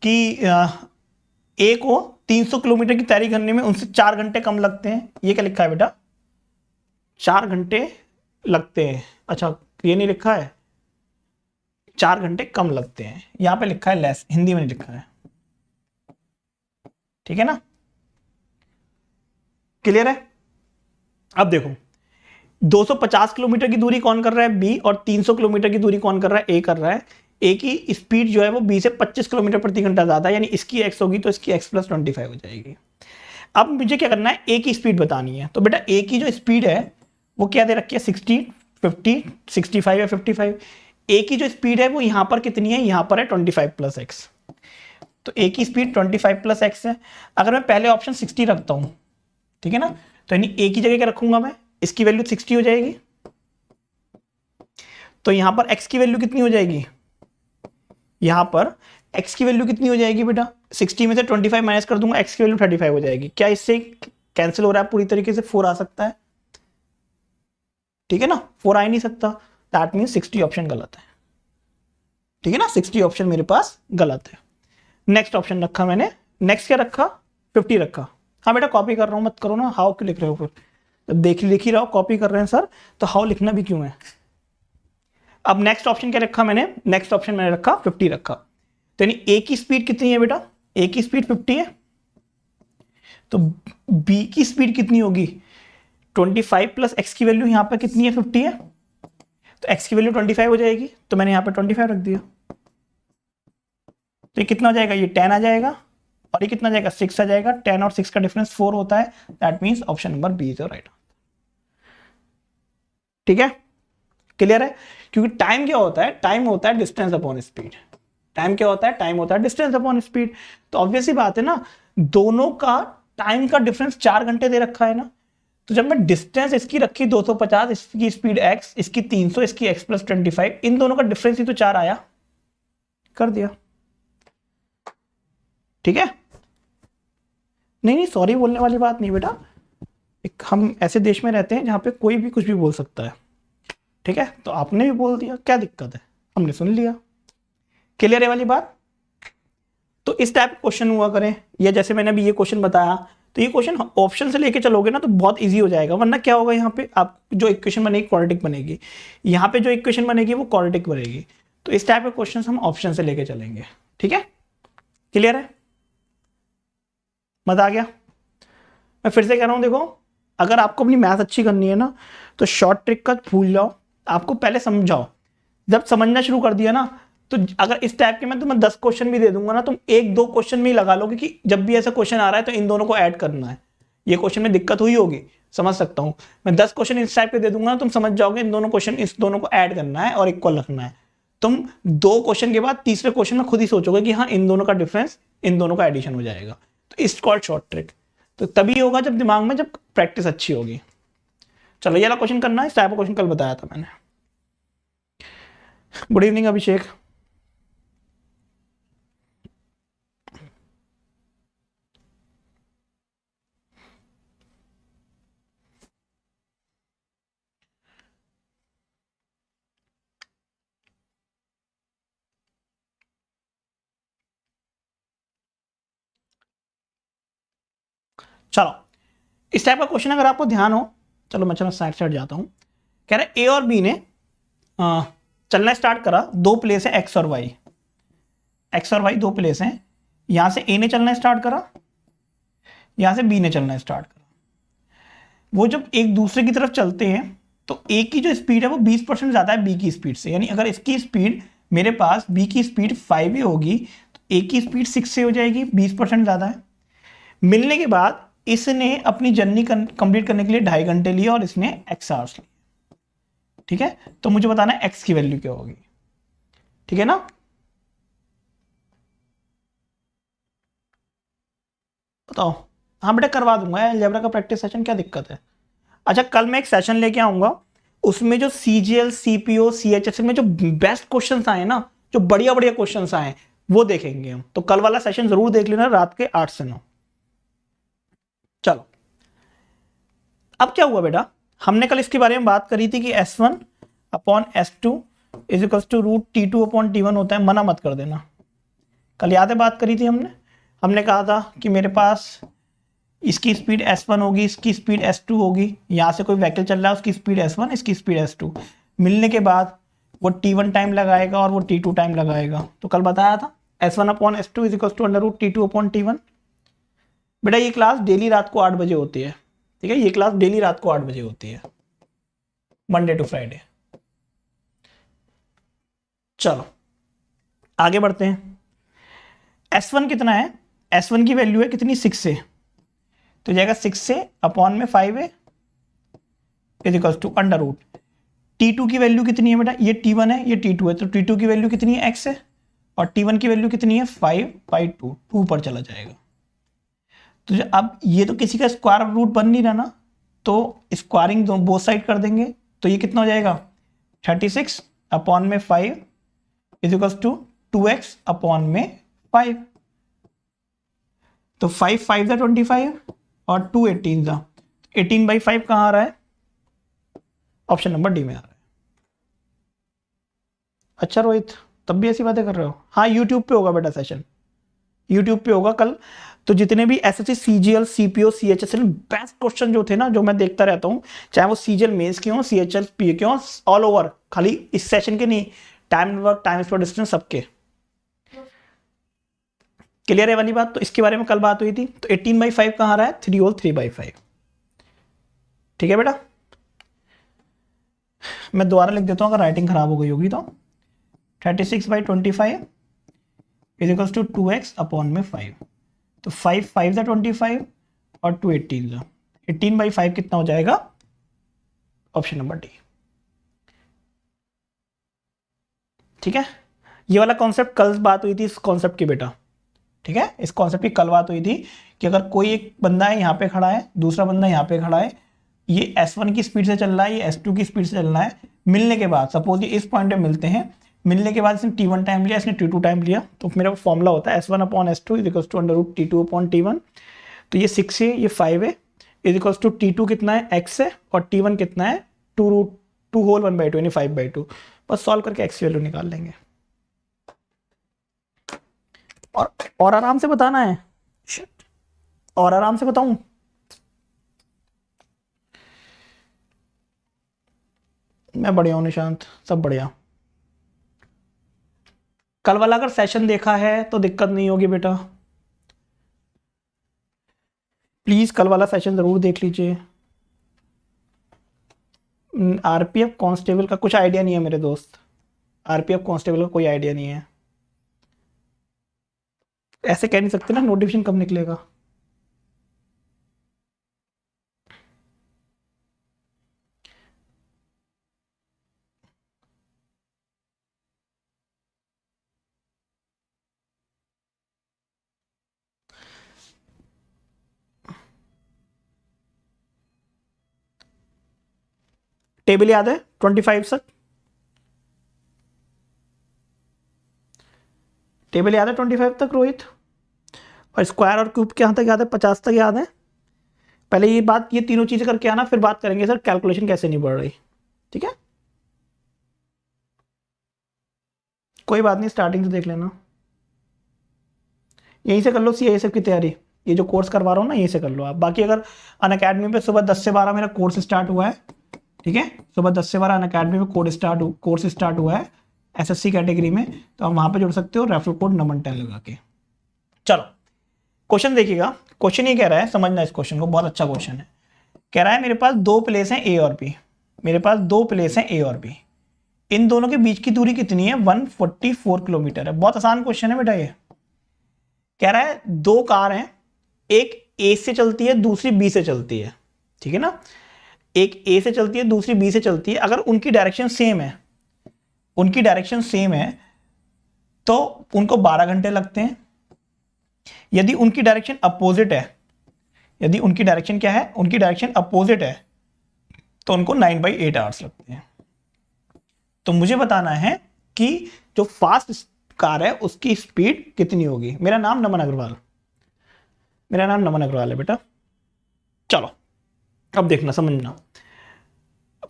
कि ए को 300 किलोमीटर की तैयारी करने में उनसे 4 घंटे कम लगते हैं। ये क्या लिखा है बेटा, 4 घंटे लगते हैं। अच्छा, ये नहीं लिखा है 4 घंटे कम लगते हैं, यहां पे लिखा है लेस, हिंदी में नहीं लिखा है। ठीक है ना, क्लियर है। अब देखो 250 किलोमीटर की दूरी कौन कर रहा है, बी, और 300 किलोमीटर की दूरी कौन कर रहा है, ए कर रहा है। ए की स्पीड जो है वो बी से 25 किलोमीटर प्रति घंटा ज्यादा है, यानी इसकी एक्स होगी तो इसकी एक्स प्लस 25 हो जाएगी। अब मुझे क्या करना है, ए की स्पीड बतानी है। तो बेटा ए की जो स्पीड है वो क्या दे रखी है, 60, 50, 65 या 55। ए की जो स्पीड है वो यहां पर कितनी है, यहां पर है 25 प्लस एक्स। तो ए की स्पीड 25 प्लस एक्स है। अगर मैं पहले ऑप्शन 60 रखता हूं, ठीक है ना, तो यानी ए की जगह क्या रखूंगा मैं, इसकी वैल्यू 60 हो जाएगी। तो यहां पर x की वैल्यू कितनी हो जाएगी, यहां पर x की वैल्यू कितनी हो जाएगी बेटा, 60 में से 25 माइनस कर दूंगा, x की वैल्यू 35 हो जाएगी। क्या इससे कैंसिल हो रहा है पूरी तरीके से, 4 आ सकता है। ठीक है ना, 4 आ ही नहीं सकता, दैट मीन 60 ऑप्शन गलत है। ठीक है ना, 60 ऑप्शन मेरे पास गलत है। नेक्स्ट ऑप्शन रखा मैंने, नेक्स्ट क्या रखा, 50 रखा। हाँ बेटा कॉपी कर रहा हूं, मत करो ना, हाउ क्यों लिख रहे हो फिर, जब लिख ही रहा हो, कॉपी कर रहे हैं सर तो हाउ लिखना भी क्यों है। अब नेक्स्ट ऑप्शन क्या रखा मैंने, नेक्स्ट ऑप्शन मैंने रखा 50 रखा। तो यानी ए की स्पीड कितनी है बेटा, ए की स्पीड 50 है, तो बी की स्पीड कितनी होगी, 25 प्लस एक्स की वैल्यू यहां पर कितनी है, 50 है, तो एक्स की वैल्यू 25 हो जाएगी, तो मैंने यहां पर 25 रख दिया। तो ये कितना हो जाएगा, ये 10 आ जाएगा, और ये कितना जाएगा, 6 आ जाएगा। 10 और 6 का डिफरेंस 4 होता है, that means option number B is right. ठीक है, क्लियर है। क्योंकि टाइम क्या होता है, टाइम होता है डिस्टेंस अपॉन स्पीड। टाइम क्या होता है, टाइम होता है डिस्टेंस अपॉन स्पीड। तो ऑब्वियस ही बात है ना, दोनों का टाइम का डिफरेंस 4 घंटे दे रखा है ना, तो जब मैं डिस्टेंस इसकी रखी 250, इसकी स्पीड x, इसकी 300, इसकी x प्लस 25, इन दोनों का डिफरेंस ही तो 4 आया, कर दिया। ठीक है, नहीं नहीं सॉरी बोलने वाली बात नहीं बेटा, एक हम ऐसे देश में रहते हैं जहां पे कोई भी कुछ भी बोल सकता है। ठीक है, तो आपने भी बोल दिया, क्या दिक्कत है, हमने सुन लिया। क्लियर है वाली बात। तो इस टाइप क्वेश्चन हुआ करें, या जैसे मैंने अभी ये क्वेश्चन बताया, तो ये क्वेश्चन ऑप्शन से लेके चलोगे ना तो बहुत इजी हो जाएगा। वरना क्या होगा, यहाँ पे आप जो इक्वेशन बनेगी क्वाड्रेटिक बनेगी, यहाँ पे जो इक्वेशन बनेगी वो क्वाड्रेटिक बनेगी। तो इस टाइप के क्वेश्चन हम ऑप्शन से लेके चलेंगे। ठीक है, क्लियर है, मजा आ गया। मैं फिर से कह रहा हूं, देखो अगर आपको अपनी मैथ अच्छी करनी है ना, तो शॉर्ट ट्रिक का भूल जाओ, आपको पहले समझाओ। जब समझना शुरू कर दिया ना, तो अगर इस टाइप के मैं तुम्हें 10 क्वेश्चन भी दे दूंगा ना, तुम 1-2 क्वेश्चन में ही लगा लोगे कि जब भी ऐसा क्वेश्चन आ रहा है तो इन दोनों को ऐड करना है। ये क्वेश्चन में दिक्कत हुई होगी, समझ सकता हूं। मैं 10 क्वेश्चन इस टाइप के दे दूंगा ना, तुम समझ जाओगे इन दोनों क्वेश्चन, इस दोनों को ऐड करना है और इक्वल रखना है। तुम 2 क्वेश्चन के बाद तीसरे क्वेश्चन में खुद ही सोचोगे कि हाँ इन दोनों का डिफरेंस, इन दोनों का एडिशन हो जाएगा। तो इट्स कॉल्ड शॉर्ट ट्रिक। तो तभी होगा जब दिमाग में, जब प्रैक्टिस अच्छी होगी। चलो ये वाला क्वेश्चन करना है, इस टाइप का क्वेश्चन कल बताया था मैंने। गुड इवनिंग अभिषेक। चलो इस टाइप का क्वेश्चन अगर आपको ध्यान हो, चलो मैं साइड जाता हूँ। कह रहे ए और बी ने चलना स्टार्ट करा, दो प्लेस है एक्स और वाई, एक्स और वाई दो प्लेस हैं। यहां से ए ने चलना स्टार्ट करा, यहां से बी ने चलना स्टार्ट करा। वो जब एक दूसरे की तरफ चलते हैं तो ए की जो स्पीड है वो 20% ज्यादा है बी की स्पीड से, यानी अगर इसकी स्पीड मेरे पास बी की स्पीड 5 होगी तो ए की स्पीड 6 से हो जाएगी, 20% ज्यादा है। मिलने के बाद इसने अपनी जर्नी कंप्लीट करने के लिए 2.5 घंटे लिए और इसने एक्स आवर्स लिए। ठीक है, तो मुझे बताना है एक्स की वैल्यू क्या होगी। ठीक है ना, बताओ। हाँ बेटा करवा दूंगा अलजेब्रा का प्रैक्टिस सेशन, क्या दिक्कत है। अच्छा कल मैं एक सेशन लेके आऊंगा, उसमें जो सीजीएल सीपीओ सीएचएसएल में जो बेस्ट क्वेश्चंस आए ना, जो बढ़िया बढ़िया क्वेश्चंस आए वो देखेंगे हम। तो कल वाला सेशन जरूर देख लेना रात के 8 से 9। चलो अब क्या हुआ बेटा, हमने कल इसके बारे में बात करी थी कि S1 upon S2 is equal to root T2 upon T1 होता है। मना मत कर देना, कल याद है बात करी थी हमने कहा था कि मेरे पास इसकी स्पीड S1 होगी, इसकी स्पीड S2 होगी, यहां से कोई व्हीकल चल रहा है उसकी स्पीड S1 इसकी स्पीड S2, मिलने के बाद वो T1 टाइम लगाएगा और वो T2 टाइम लगाएगा। तो कल बताया था S1 upon S2 is equal to under root T2 upon T1। बेटा ये क्लास डेली रात को 8 बजे होती है। ठीक है, ये क्लास डेली रात को 8 बजे होती है, मंडे टू फ्राइडे। चलो आगे बढ़ते हैं। S1 कितना है, S1 की वैल्यू है कितनी 6 से, तो जाएगा 6 से अपॉन में 5 है is equal to under root T2 की वैल्यू कितनी है बेटा, ये T1 है ये T2 है, तो T2 की वैल्यू कितनी है x है, और T1 की वैल्यू कितनी है 5/2 पर चला जाएगा। तो अब ये तो किसी का स्क्वायर रूट बन नहीं रहा ना, तो स्क्वायरिंग बोथ साइड कर देंगे, तो ये कितना हो जाएगा 36 अपॉन में 5 is equal to 2x upon में 5। तो 5 5 ज़ा 25 और 2 18 ज़ा 18/5 कहाँ आ रहा है, ऑप्शन नंबर डी में आ रहा है। अच्छा रोहित तब भी ऐसी बातें कर रहे हो। हाँ यूट्यूब पे होगा बेटा सेशन, यूट्यूब पे होगा कल। तो जितने भी SSC CGL CPO CHSL best question जो थे ना, जो मैं देखता रहता हूँ, चाहे वो सीजीएल मेंस के हों सीएचएल पीए के हों, ऑल ओवर, खाली इस सेशन के नहीं, time work time for distance सबके। क्लियर है वाली बात, तो इसके बारे में कल बात हुई थी। तो 18/5 कहाँ आ रहा है 3 होल 3/5। ठीक है बेटा, मैं दोबारा लिख देता हूँ अगर राइटिंग खराब हो गई होगी तो। 36/25 is equal to 2x upon में 5। तो 5 5 ज़ा 25 और 2 18 ज़ा 18/5 कितना हो जाएगा, ऑप्शन नंबर डी। ठीक है, ये वाला कॉन्सेप्ट कल बात हुई थी इस कॉन्सेप्ट की बेटा। ठीक है, इस कॉन्सेप्ट की कल बात हुई थी कि अगर कोई एक बंदा है यहाँ पे खड़ा है, दूसरा बंदा यहाँ पे खड़ा है, ये S1 की स्पीड से चल रहा है, ये S2 की स्पीड से चल रहा है, मिलने के बाद सपोज ये इस पॉइंट पे मिलते हैं, मिलने के बाद इसने T1 टाइम लिया, इसने T2 टाइम लिया, तो मेरा फॉर्मूला होता है S1 upon S2 is equals to under root T2 upon T1। तो ये 6 है ये 5 है इज इक्वल्स टू T2 कितना है x है और T1 कितना है 2 होल 1/2 यानी 5/2। बस सॉल्व करके x वैल्यू निकाल लेंगे और आराम से बताना है। और आराम से बताऊं, मैं बढ़िया हूं निशांत, सब बढ़िया। कल वाला अगर सेशन देखा है तो दिक्कत नहीं होगी बेटा, प्लीज कल वाला सेशन जरूर देख लीजिए। आरपीएफ कांस्टेबल का कुछ आइडिया नहीं है मेरे दोस्त, आरपीएफ कांस्टेबल का कोई आइडिया नहीं है। ऐसे कह नहीं सकते ना नोटिफिकेशन कब निकलेगा। टेबल याद है 25 तक, टेबल याद है 25 तक रोहित, और स्क्वायर और क्यूब के यहाँ तक याद है, 50 तक याद है। पहले ये बात, ये तीनों चीजें करके आना, फिर बात करेंगे सर कैलकुलेशन कैसे नहीं बढ़ रही। ठीक है, कोई बात नहीं, स्टार्टिंग से देख लेना, यहीं से कर लो सीआईएसएफ की तैयारी, ये जो कोर्स करवा रहा हूँ ना, ये से कर लो आप। बाकी अगर अनअकैडमी पे सुबह 10 से 12 मेरा कोर्स स्टार्ट हुआ है, ठीक है, सुबह 10 से 12 अनअकैडमी पे कोर्स स्टार्ट हुआ है एसएससी कैटेगरी में, तो आप वहाँ पे जुड़ सकते हो रेफरल कोड नमन 10 लगा के। चलो क्वेश्चन देखिएगा, क्वेश्चन ये कह रहा है, समझना इस क्वेश्चन को, बहुत अच्छा क्वेश्चन है। कह रहा है मेरे पास दो प्लेस हैं ए और बी, मेरे पास दो प्लेस हैं ए और बी, इन दोनों के बीच की दूरी कितनी है? 144 किलोमीटर है। बहुत आसान क्वेश्चन है बेटा ये। कह रहा है दो कार हैं, एक ए से चलती है, दूसरी बी से चलती है, ठीक है ना, एक ए से चलती है, दूसरी बी से चलती है। अगर उनकी डायरेक्शन सेम है, उनकी डायरेक्शन सेम है तो उनको 12 घंटे लगते हैं। यदि उनकी डायरेक्शन अपोजिट है, यदि उनकी डायरेक्शन क्या है, उनकी डायरेक्शन अपोजिट है, तो उनको 9/8 आवर्स लगते हैं। तो मुझे बताना है कि जो फास्ट कार है उसकी स्पीड कितनी होगी। मेरा नाम नमन अग्रवाल, मेरा नाम नमन अग्रवाल है बेटा। चलो अब देखना, समझना,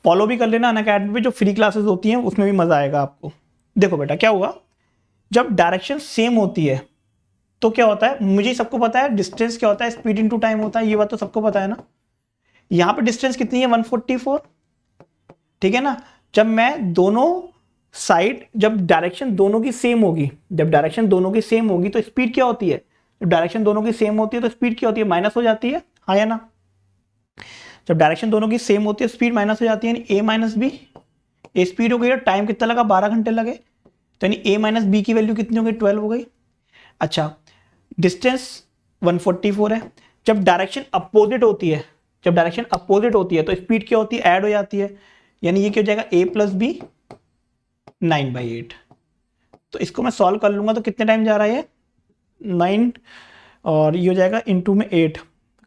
फॉलो भी कर लेना अनअकैडमी पे जो फ्री क्लासेस होती हैं, उसमें भी मजा आएगा आपको। देखो बेटा क्या हुआ, जब डायरेक्शन सेम होती है तो क्या होता है, मुझे सबको पता है डिस्टेंस क्या होता है, स्पीड इनटू टाइम होता है, ये बात तो सबको पता है ना। यहां पे डिस्टेंस कितनी है? 144, ठीक है ना। जब मैं दोनों साइड, जब डायरेक्शन दोनों की सेम होगी, जब डायरेक्शन दोनों की सेम होगी तो स्पीड क्या होती है? जब डायरेक्शन दोनों की सेम होती है तो स्पीड क्या होती है? माइनस हो जाती है, हाँ या ना। जब डायरेक्शन दोनों की सेम होती है स्पीड माइनस हो जाती है, यानी ए माइनस बी। ए स्पीड हो गई और टाइम कितना लगा? 12 घंटे लगे, तो यानी ए माइनस बी की वैल्यू कितनी हो गई? 12 हो गई। अच्छा, डिस्टेंस 144 है। जब डायरेक्शन अपोजिट होती है, जब डायरेक्शन अपोजिट होती है तो स्पीड क्या होती है? ऐड हो जाती है, यानी ये क्या हो जाएगा? a plus B 9/8। तो इसको मैं सॉल्व कर लूंगा तो कितने टाइम जा रहा है ये? 9 और ये हो जाएगा इंटू में 8,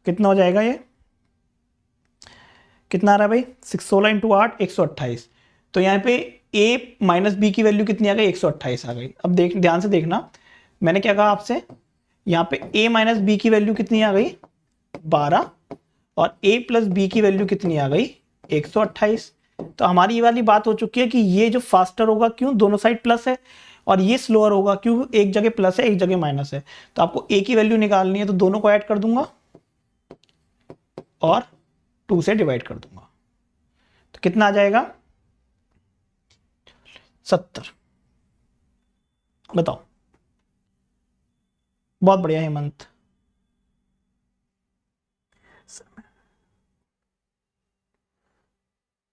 कितना हो जाएगा ये? कितना आ रहा है भाई? 16 इंटू 8 128। तो यहाँ पे a माइनस बी की वैल्यू कितनी आ गई? 128 आ गई। अब देख, ध्यान से देखना, मैंने क्या कहा आपसे, यहाँ पे a माइनस बी की वैल्यू कितनी आ गई? 12, और a प्लस बी की वैल्यू कितनी आ गई? 128। तो हमारी ये वाली बात हो चुकी है कि ये जो फास्टर होगा, क्यों? दोनों साइड प्लस है, और ये स्लोअर होगा, क्यों? एक जगह प्लस है, एक जगह माइनस है। तो आपको a की वैल्यू निकालनी है, तो दोनों को ऐड कर दूंगा और 2 से डिवाइड कर दूंगा, तो कितना आ जाएगा? 70। बताओ। बहुत बढ़िया हेमंत।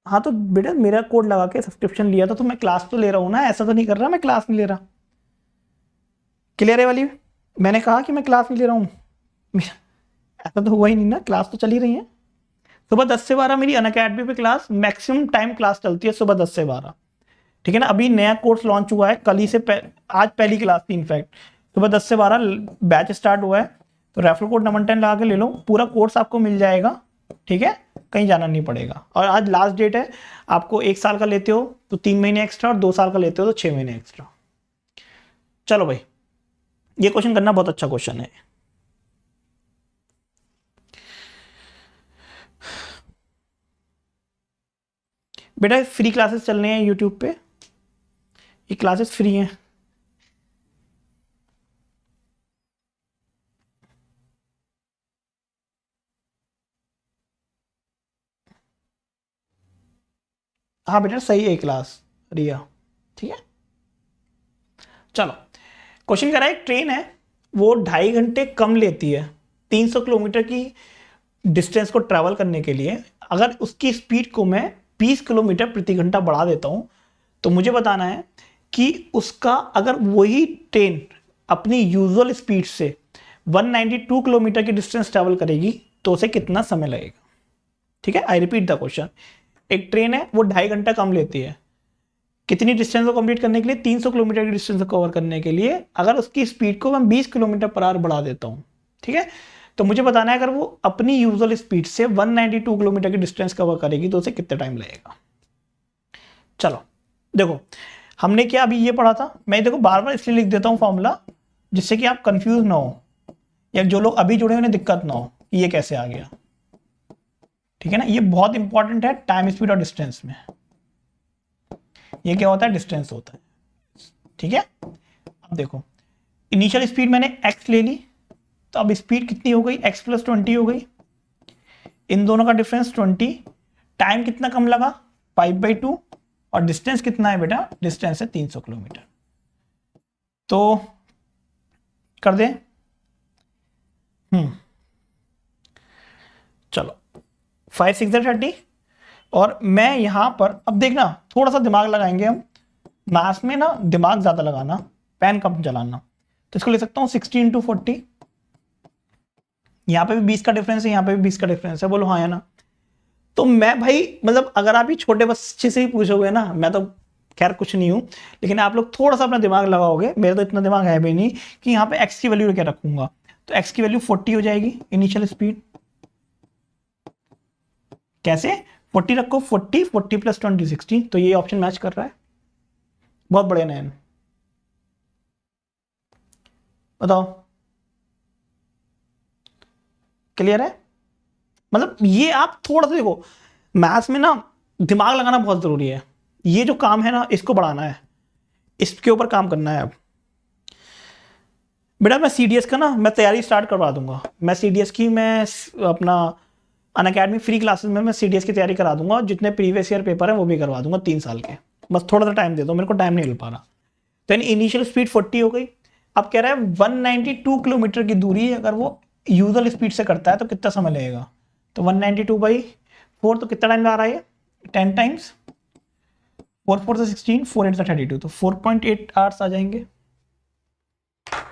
हाँ तो बेटा मेरा कोड लगा के सब्सक्रिप्शन लिया था, तो मैं क्लास तो ले रहा हूँ ना, ऐसा तो नहीं कर रहा मैं क्लास नहीं ले रहा। क्लियर है वाली? मैंने कहा कि मैं क्लास नहीं ले रहा हूँ, ऐसा तो हुआ ही नहीं ना, क्लास तो चल ही रही है। सुबह 10 से 12 मेरी अनअकैडमी पे क्लास, मैक्सिमम टाइम क्लास चलती है सुबह 10 से 12, ठीक है ना। अभी नया कोर्स लॉन्च हुआ है, कल ही से आज पहली क्लास थी इनफैक्ट, सुबह 10 से 12 बैच स्टार्ट हुआ है। तो रेफरल कोड नमन 10 लगा के ले लो, पूरा कोर्स आपको मिल जाएगा, ठीक है, कहीं जाना नहीं पड़ेगा। और आज लास्ट डेट है, आपको 1 साल का लेते हो तो 3 महीने एक्स्ट्रा, और 2 साल का लेते हो तो 6 महीने एक्स्ट्रा। चलो भाई, ये क्वेश्चन करना, बहुत अच्छा क्वेश्चन है। बेटा फ्री क्लासेस चल रहे हैं यूट्यूब पे, ये क्लासेस फ्री हैं। हाँ बेटा सही है क्लास रिया, ठीक है। चलो क्वेश्चन कह रहा है, एक ट्रेन है वो 2.5 घंटे कम लेती है 300 किलोमीटर की डिस्टेंस को ट्रैवल करने के लिए। अगर उसकी स्पीड को मैं 20 किलोमीटर प्रति घंटा बढ़ा देता हूं, तो मुझे बताना है कि उसका, अगर वही ट्रेन अपनी यूजुअल स्पीड से 192 किलोमीटर की डिस्टेंस ट्रैवल करेगी तो उसे कितना समय लगेगा। ठीक है, आई रिपीट द क्वेश्चन। एक ट्रेन है वो 2.5 घंटा कम लेती है कितनी डिस्टेंस को कंप्लीट करने के लिए? 300 किलोमीटर की डिस्टेंस को कवर करने के लिए। अगर उसकी स्पीड को मैं 20 किलोमीटर पर आवर बढ़ा देता हूं, ठीक है, तो मुझे बताना है अगर वो अपनी यूजुअल स्पीड से 192 किलोमीटर की डिस्टेंस कवर करेगी तो उसे कितना टाइम लगेगा। चलो देखो, हमने क्या अभी ये पढ़ा था, मैं देखो बार बार इसलिए लिख देता हूं फॉर्मूला, जिससे कि आप कंफ्यूज ना हो, या जो लोग अभी जुड़े उन्हें दिक्कत ना हो कि ये कैसे आ गया। ठीक है ना, ये बहुत इंपॉर्टेंट है टाइम, स्पीड और डिस्टेंस में। ये क्या होता है? डिस्टेंस होता है। ठीक है, अब देखो, इनिशियल स्पीड मैंने x ले ली, तो अब स्पीड कितनी हो गई, x प्लस 20 हो गई, इन दोनों का डिफरेंस 20, टाइम कितना कम लगा 5/2, और डिस्टेंस कितना है बेटा, डिस्टेंस है 300 किलोमीटर। तो कर दें, चलो 5 6 30, और मैं यहां पर अब देखना थोड़ा सा दिमाग लगाएंगे हम, मैथ्स में ना दिमाग ज्यादा लगाना, पेन कम चलाना। तो इसको ले सकता हूँ 60 × 40, यहाँ पे भी 20 का डिफरेंस है, यहाँ पे भी 20 का डिफरेंस है, बोलो हाँ या ना। तो मैं भाई मतलब अगर आप ही छोटे बच्चे से ही पूछोगे ना, मैं तो खैर कुछ नहीं हूँ, लेकिन आप लोग थोड़ा सा अपना दिमाग लगाओगे, मेरा तो इतना दिमाग है भी नहीं कि यहाँ पे x की वैल्यू क्या रखूंगा। तो x की वैल्यू 40 हो जाएगी इनिशियल स्पीड। कैसे 40 रखो, 40 40 + 20 60, तो ये ऑप्शन मैच कर रहा है। बहुत बढ़िया नयन, बताओ क्लियर है। मतलब ये आप थोड़ा सा देखो, मैथ्स में ना दिमाग लगाना बहुत जरूरी है। ये जो काम है ना इसको बढ़ाना है, इसके ऊपर काम करना है। अब बेटा मैं सीडीएस का ना मैं तैयारी स्टार्ट करवा दूंगा, मैं सीडीएस की मैं अपना अनअकैडमी फ्री क्लासेस में मैं सीडीएस की तैयारी करा दूंगा, और जितने प्रीवियस ईयर पेपर है वो भी करवा दूंगा 3 साल के। बस थोड़ा सा टाइम दे दो, मेरे को टाइम नहीं मिल पा रहा। तो इनिशियल स्पीड 40 हो गई। अब कह रहा है 192 किलोमीटर की दूरी अगर वो यूजुअल स्पीड से करता है तो कितना समय लगेगा। तो 192/4 तो कितना टाइम ला रहा है, 10 टाइम्स, 4 4 से 16, 4 8 से 32, तो 4.8 आवर्स आ जाएंगे।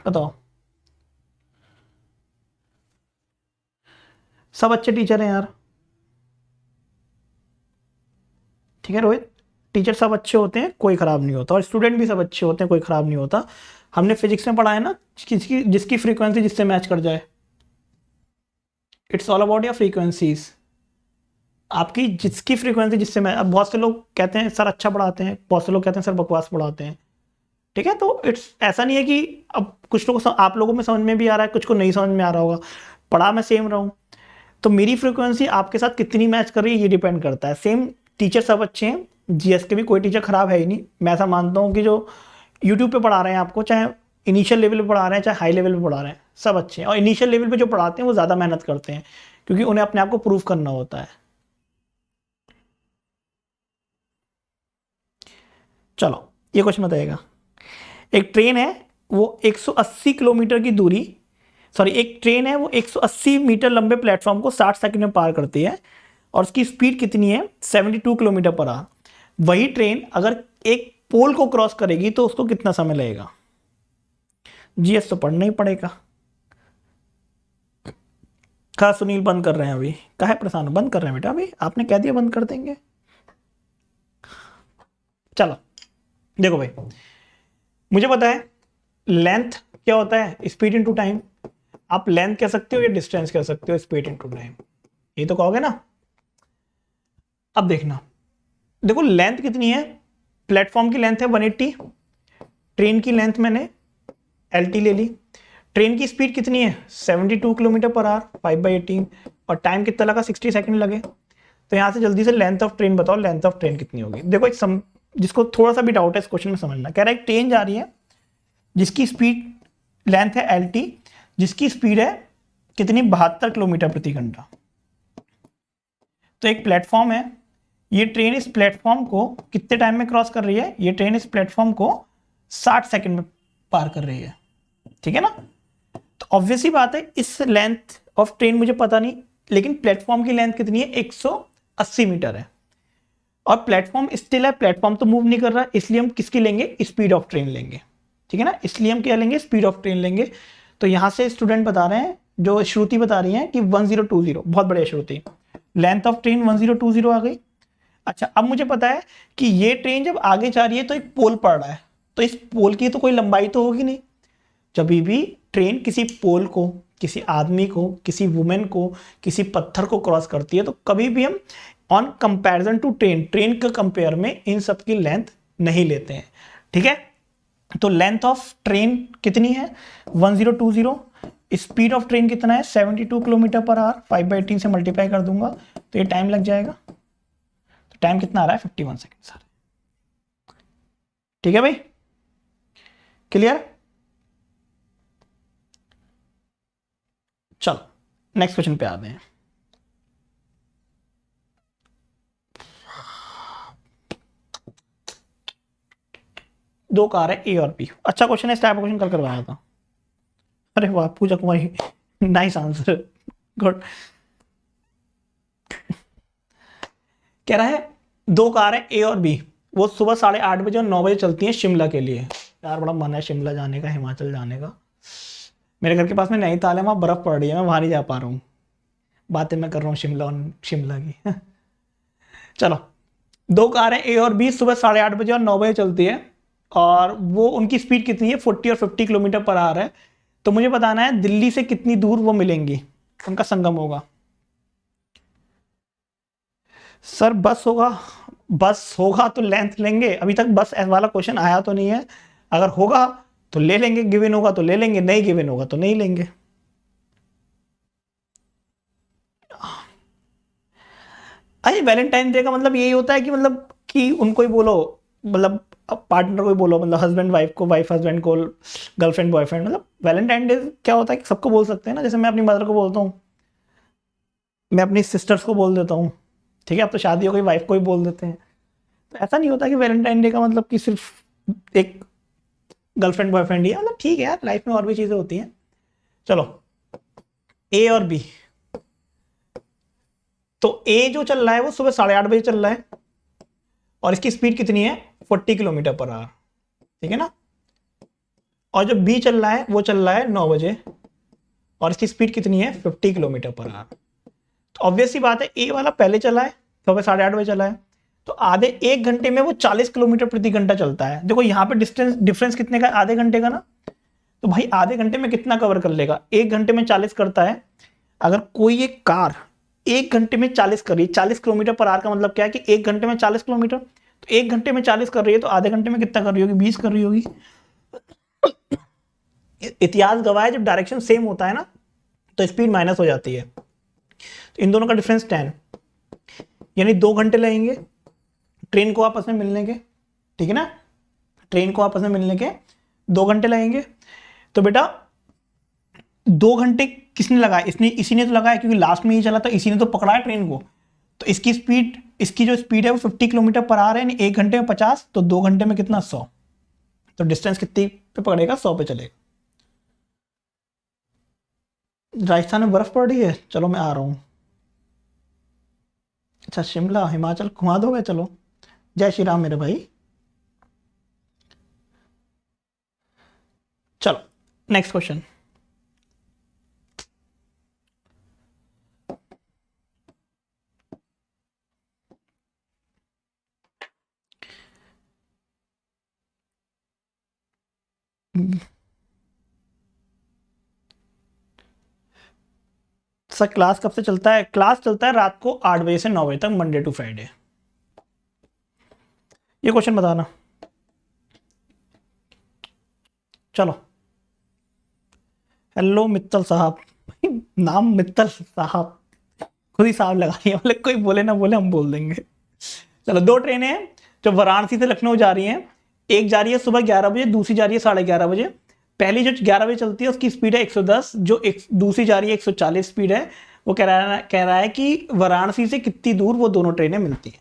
बताओ सब अच्छे टीचर हैं यार, ठीक है रोहित, टीचर सब अच्छे होते हैं, कोई खराब नहीं होता, और स्टूडेंट भी सब अच्छे होते हैं, कोई खराब नहीं होता। हमने फिजिक्स में पढ़ा है ना, जिसकी फ्रीक्वेंसी जिससे मैच कर जाए, it's all about your frequencies. आपकी जिसकी फ्रीक्वेंसी जिससे मैं, अब बहुत से लोग कहते हैं सर अच्छा पढ़ाते हैं, बहुत से लोग कहते हैं सर बकवास पढ़ाते हैं, ठीक है। तो इट्स ऐसा नहीं है कि अब कुछ लोग आप लोगों में समझ में भी आ रहा है, कुछ को नहीं समझ में आ रहा होगा, पढ़ा मैं सेम रहा हूँ। तो मेरी फ्रीक्वेंसी आपके साथ कितनी मैच कर रही है ये डिपेंड करता है। सेम टीचर सब अच्छे हैं, जीएस के भी कोई टीचर खराब है ही नहीं। मैं ऐसा मानता हूँ कि जो यूट्यूब पे पढ़ा रहे हैं आपको, चाहे इनिशियल लेवल पे पढ़ा रहे हैं चाहे हाई लेवल पे पढ़ा रहे हैं, सब अच्छे हैं। और इनिशियल लेवल पे जो पढ़ाते हैं वो ज़्यादा मेहनत करते हैं, क्योंकि उन्हें अपने आप को प्रूव करना होता है। चलो ये क्वेश्चन बताइएगा, एक ट्रेन है वो 180 किलोमीटर की दूरी, सॉरी एक ट्रेन है वो 180 मीटर लंबे प्लेटफॉर्म को 60 सेकंड में पार करती है, और उसकी स्पीड कितनी है 72 किलोमीटर पर आवर। वही ट्रेन अगर एक पोल को क्रॉस करेगी तो उसको कितना समय लगेगा। जीएस तो पढ़ना ही पड़ेगा। कहा सुनील बंद कर रहे हैं अभी, कहा है परेशान बंद कर रहे हैं बेटा, अभी आपने कह दिया बंद कर देंगे। चलो देखो भाई, मुझे पता है लेंथ क्या होता है, स्पीड इनटू टाइम। आप लेंथ कह सकते हो या डिस्टेंस कह सकते हो, स्पीड इनटू टाइम, ये तो कहोगे ना। अब देखना, देखो लेंथ कितनी है, प्लेटफॉर्म की लेंथ है 180, ट्रेन की लेंथ मैंने LT ले ली, ट्रेन की स्पीड कितनी है 72 किलोमीटर पर आवर, 5/18, और टाइम कितना लगा 60 सेकंड लगे। तो यहां से जल्दी से लेंथ ऑफ ट्रेन बताओ, लेंथ ऑफ ट्रेन कितनी होगी। देखो एक जिसको थोड़ा सा भी डाउट है इस क्वेश्चन में समझना, कह रहा है एक ट्रेन जा रही है जिसकी स्पीड लेंथ है LT, जिसकी स्पीड है कितनी 72 किलोमीटर प्रति घंटा। तो एक प्लेटफॉर्म है, ये ट्रेन इस प्लेटफॉर्म को कितने टाइम में क्रॉस कर रही है, ये ट्रेन इस प्लेटफॉर्म को 60 सेकंड में पार कर रही है, ठीक है ना। तो ऑब्वियसली बात है इस लेंथ ऑफ ट्रेन मुझे पता नहीं, लेकिन प्लेटफॉर्म की लेंथ कितनी है 180 मीटर है, और प्लेटफॉर्म स्टिल है, प्लेटफॉर्म तो मूव नहीं कर रहा, इसलिए हम किसकी लेंगे, स्पीड ऑफ ट्रेन लेंगे, ठीक है ना। इसलिए हम क्या लेंगे, स्पीड ऑफ ट्रेन लेंगे। तो यहां से स्टूडेंट बता रहे हैं, जो श्रुति बता रही है कि 1020, बहुत बढ़िया श्रुति, लेंथ ऑफ ट्रेन 1020 आ गई। अच्छा अब मुझे पता है कि ये ट्रेन जब आगे जा रही है तो एक पोल पड़ रहा है, तो इस पोल की तो कोई लंबाई तो होगी नहीं। जब भी ट्रेन किसी पोल को, किसी आदमी को, किसी वुमेन को, किसी पत्थर को क्रॉस करती है, तो कभी भी हम ऑन कंपैरिजन टू ट्रेन के कंपेयर में इन सब की लेंथ नहीं लेते हैं, ठीक है। तो लेंथ ऑफ ट्रेन कितनी है 1020, स्पीड ऑफ ट्रेन कितना है 72 किलोमीटर पर आवर, 5/18 से मल्टीप्लाई कर दूंगा तो ये टाइम लग जाएगा। तो टाइम कितना आ रहा है 51 सेकेंड सर, ठीक है भाई, क्लियर। चलो नेक्स्ट क्वेश्चन पे आते हैं। दो कार है ए और बी। अच्छा क्वेश्चन है, इस टाइप का क्वेश्चन कल करवाया था। अरे वाह पूजा कुमारी, नाइस आंसर, गुड। कह रहा है दो कार है ए और बी, वो सुबह 8:30 बजे और 9 बजे चलती हैं शिमला के लिए। यार बड़ा मन है शिमला जाने का, हिमाचल जाने का। मेरे घर के पास में नैनीताल है, वहाँ बर्फ पड़ रही है, मैं वहाँ नहीं जा पा रहा हूँ। बातें मैं कर रहा हूँ शिमला और शिमला की। चलो, दो कार है ए और बी, सुबह 8:30 बजे और 9 बजे चलती है, और वो उनकी स्पीड कितनी है, 40 और 50 किलोमीटर पर आवर है। तो मुझे बताना है दिल्ली से कितनी दूर वो मिलेंगी, उनका संगम होगा। सर बस होगा तो लेंथ लेंगे। अभी तक बस वाला क्वेश्चन आया तो नहीं है। अगर होगा तो ले लेंगे, गिवन होगा तो ले लेंगे, नहीं गिवन होगा तो नहीं लेंगे। अरे वैलेंटाइन डे का मतलब यही होता है कि मतलब कि उनको ही बोलो, मतलब पार्टनर को ही बोलो, मतलब हस्बैंड वाइफ को, वाइफ हस्बैंड को, गर्लफ्रेंड बॉयफ्रेंड। मतलब वैलेंटाइन डे क्या होता है कि सबको बोल सकते हैं ना, जैसे मैं अपनी मदर को बोलता हूँ, मैं अपनी सिस्टर्स को बोल देता हूँ, ठीक है। अब तो शादी हो गई, वाइफ को ही बोल देते हैं। तो ऐसा नहीं होता कि वैलेंटाइन डे का मतलब कि सिर्फ एक गर्लफ्रेंड बॉयफ्रेंड ही है। मतलब ठीक है यार, लाइफ में और भी चीज़ें होती हैं। चलो, ए और बी। तो ए जो चल रहा है वो सुबह 8:30 बजे चल रहा है, और इसकी स्पीड कितनी है, 40 किलोमीटर पर आवर, ठीक है ना। और जो बी चल रहा है वो चल रहा है 9 बजे, और इसकी स्पीड कितनी है, 50 किलोमीटर पर आवर। तो ऑब्वियस सी बात है, ए वाला पहले चला है, सुबह 8:30 बजे चला है, तो आधे 1 घंटे में वो 40 किलोमीटर प्रति घंटा चलता है। देखो यहाँ पे डिफरेंस कितने का, आधे घंटे का ना। तो भाई आधे घंटे में कितना कवर कर लेगा, 1 घंटे में 40 करता है। अगर कोई एक कार 1 घंटे में 40 कर रही है, 40 किलोमीटर पर आवर का मतलब क्या है कि 1 घंटे में 40 किलोमीटर, तो 1 घंटे में 40 कर रही है, तो आधे घंटे में कितना कर रही होगी, 20 कर रही होगी। इतिहास गवाह है जब डायरेक्शन सेम होता है ना तो स्पीड माइनस हो जाती है। तो इन दोनों का डिफरेंस 10, यानी 2 घंटे लगेंगे ट्रेन को आपस में मिलने के, ठीक है ना। ट्रेन को आपस में मिलने के 2 घंटे लगेंगे। तो बेटा 2 घंटे किसने लगाया, इसी ने तो लगाया, क्योंकि लास्ट में ही चला था, इसी ने तो पकड़ा है ट्रेन को। तो इसकी जो स्पीड है वो 50 किलोमीटर पर आवर है, 1 घंटे में 50, तो 2 घंटे में कितना, 100। तो डिस्टेंस कितनी पे पकड़ेगा, 100 पे चलेगा। राजस्थान में बर्फ पड़ रही है, चलो मैं आ रहा हूँ। अच्छा शिमला हिमाचल घुमा दोगे, चलो। जय श्री राम मेरे भाई। चलो नेक्स्ट क्वेश्चन। सर क्लास कब से चलता है, क्लास चलता है रात को 8 बजे से 9 बजे तक, मंडे टू फ्राइडे। ये क्वेश्चन बताना। चलो, हेलो मित्तल साहब, नाम मित्तल साहब खुद ही साहब लगा लिया, मतलब कोई बोले ना बोले हम बोल देंगे। चलो, 2 ट्रेनें हैं जो वाराणसी से लखनऊ जा रही हैं। एक जा रही है सुबह 11 बजे, दूसरी जा रही है 11:30 बजे। पहली जो 11 बजे चलती है उसकी स्पीड है 110, जो दूसरी जा रही है 140 स्पीड है। वो कह रहा है कि वाराणसी से कितनी दूर वो दोनों ट्रेनें मिलती हैं।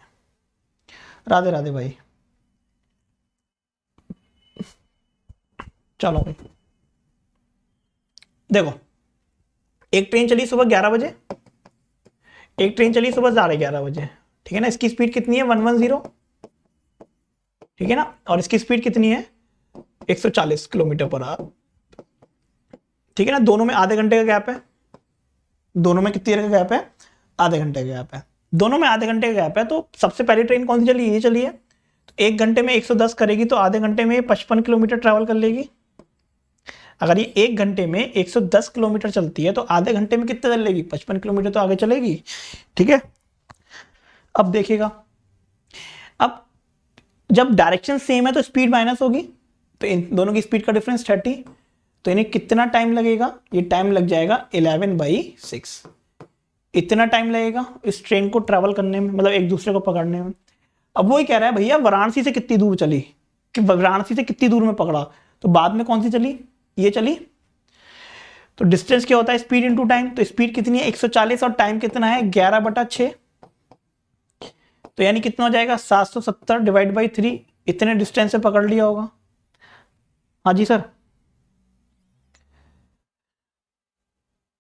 राधे राधे भाई। चलो भाई देखो, एक ट्रेन चली सुबह 11 बजे, एक ट्रेन चली सुबह 11:30 बजे, ठीक है ना। इसकी स्पीड कितनी है, 110, ठीक है ना। और इसकी स्पीड कितनी है, 140 किलोमीटर पर आवर, ठीक है ना। दोनों में आधे घंटे का गैप है। दोनों में कितनी देर का गैप है, आधे घंटे का गैप है। दोनों में आधे घंटे का गैप है। तो सबसे पहली ट्रेन कौन सी चली, ये चली है। तो 1 घंटे में 110 करेगी, तो आधे घंटे में 55 किलोमीटर ट्रैवल कर लेगी। अगर ये 1 घंटे में 110 किलोमीटर चलती है, तो आधे घंटे में कितने चलेगी, 55 किलोमीटर तो आगे चलेगी, ठीक है। अब देखिएगा, अब जब डायरेक्शन सेम है तो स्पीड माइनस होगी, तो इन दोनों की स्पीड का डिफरेंस 30। तो इन्हें कितना टाइम लगेगा, ये टाइम लग जाएगा 11/6। इतना टाइम लगेगा इस ट्रेन को ट्रैवल करने में, मतलब एक दूसरे को पकड़ने में। अब वो ही कह रहा है भैया वाराणसी से कितनी दूर चली, कि वाराणसी से कितनी दूर में पकड़ा। तो बाद में कौन सी चली, ये चली। तो डिस्टेंस क्या होता है, स्पीड इनटू टाइम। तो स्पीड कितनी है 140 और टाइम कितना है 11/6। तो यानी कितना हो जाएगा 770 डिवाइड बाई 3। इतने डिस्टेंस से पकड़ लिया होगा। हाँ जी सर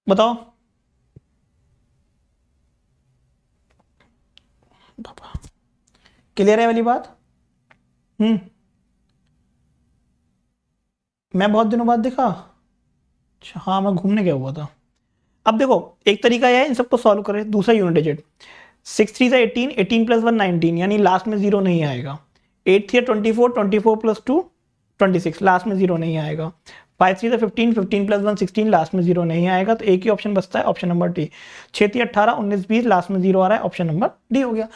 बताओ। क्लियर है वाली बात। मैं बहुत दिनों बाद देखा। अच्छा हाँ मैं घूमने गया हुआ था। अब देखो एक तरीका यह है इन सबको सॉल्व करें। दूसरा यूनिट डिजिट 6 3 18, 18 + 1 19, यानी लास्ट में जीरो नहीं आएगा। 8 3 24, 24 + 2 26, लास्ट में जीरो नहीं आएगा। 5 3 15, 15 + 1 16, लास्ट में जीरो नहीं आएगा। तो एक ही ऑप्शन बचता है, ऑप्शन नंबर डी। 6 3 18, 19 20, लास्ट में जीरो आ रहा है, ऑप्शन नंबर डी हो गया।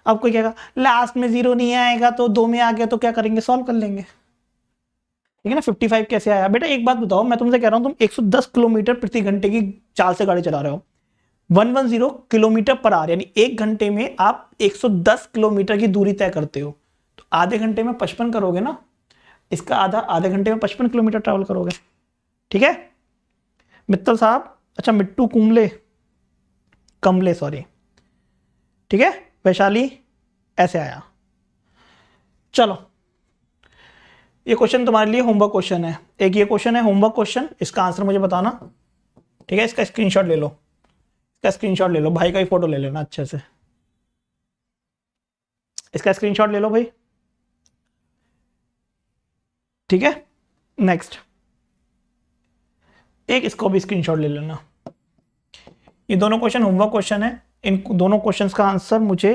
अब कोई कहेगा लास्ट में जीरो नहीं आएगा तो 2 में आ गया तो क्या करेंगे, सॉल्व कर लेंगे। ठीक है ना। 55 कैसे आया बेटा, एक बात बताओ, मैं तुमसे कह रहा हूं तुम 110 किलोमीटर प्रति घंटे की चाल से गाड़ी चला रहे हो। 110 किलोमीटर पर आवर, यानी एक घंटे में आप 110 किलोमीटर की दूरी तय करते हो। तो आधे घंटे में 55 करोगे ना, इसका आधे घंटे में 55 किलोमीटर ट्रैवल करोगे। ठीक है मित्तल साहब, अच्छा मिट्टू कमले सॉरी। ठीक है वैशाली, ऐसे आया। चलो ये क्वेश्चन तुम्हारे लिए होमवर्क क्वेश्चन है। एक ये क्वेश्चन है होमवर्क क्वेश्चन, इसका आंसर मुझे बताना। ठीक है इसका स्क्रीनशॉट ले लो, इसका स्क्रीनशॉट ले लो, भाई का ही फोटो ले लेना अच्छे से। इसका स्क्रीनशॉट ले लो भाई। ठीक है नेक्स्ट, एक इसको भी स्क्रीनशॉट ले लेना। ये दोनों क्वेश्चन होमवर्क क्वेश्चन है। इन दोनों क्वेश्चंस का आंसर मुझे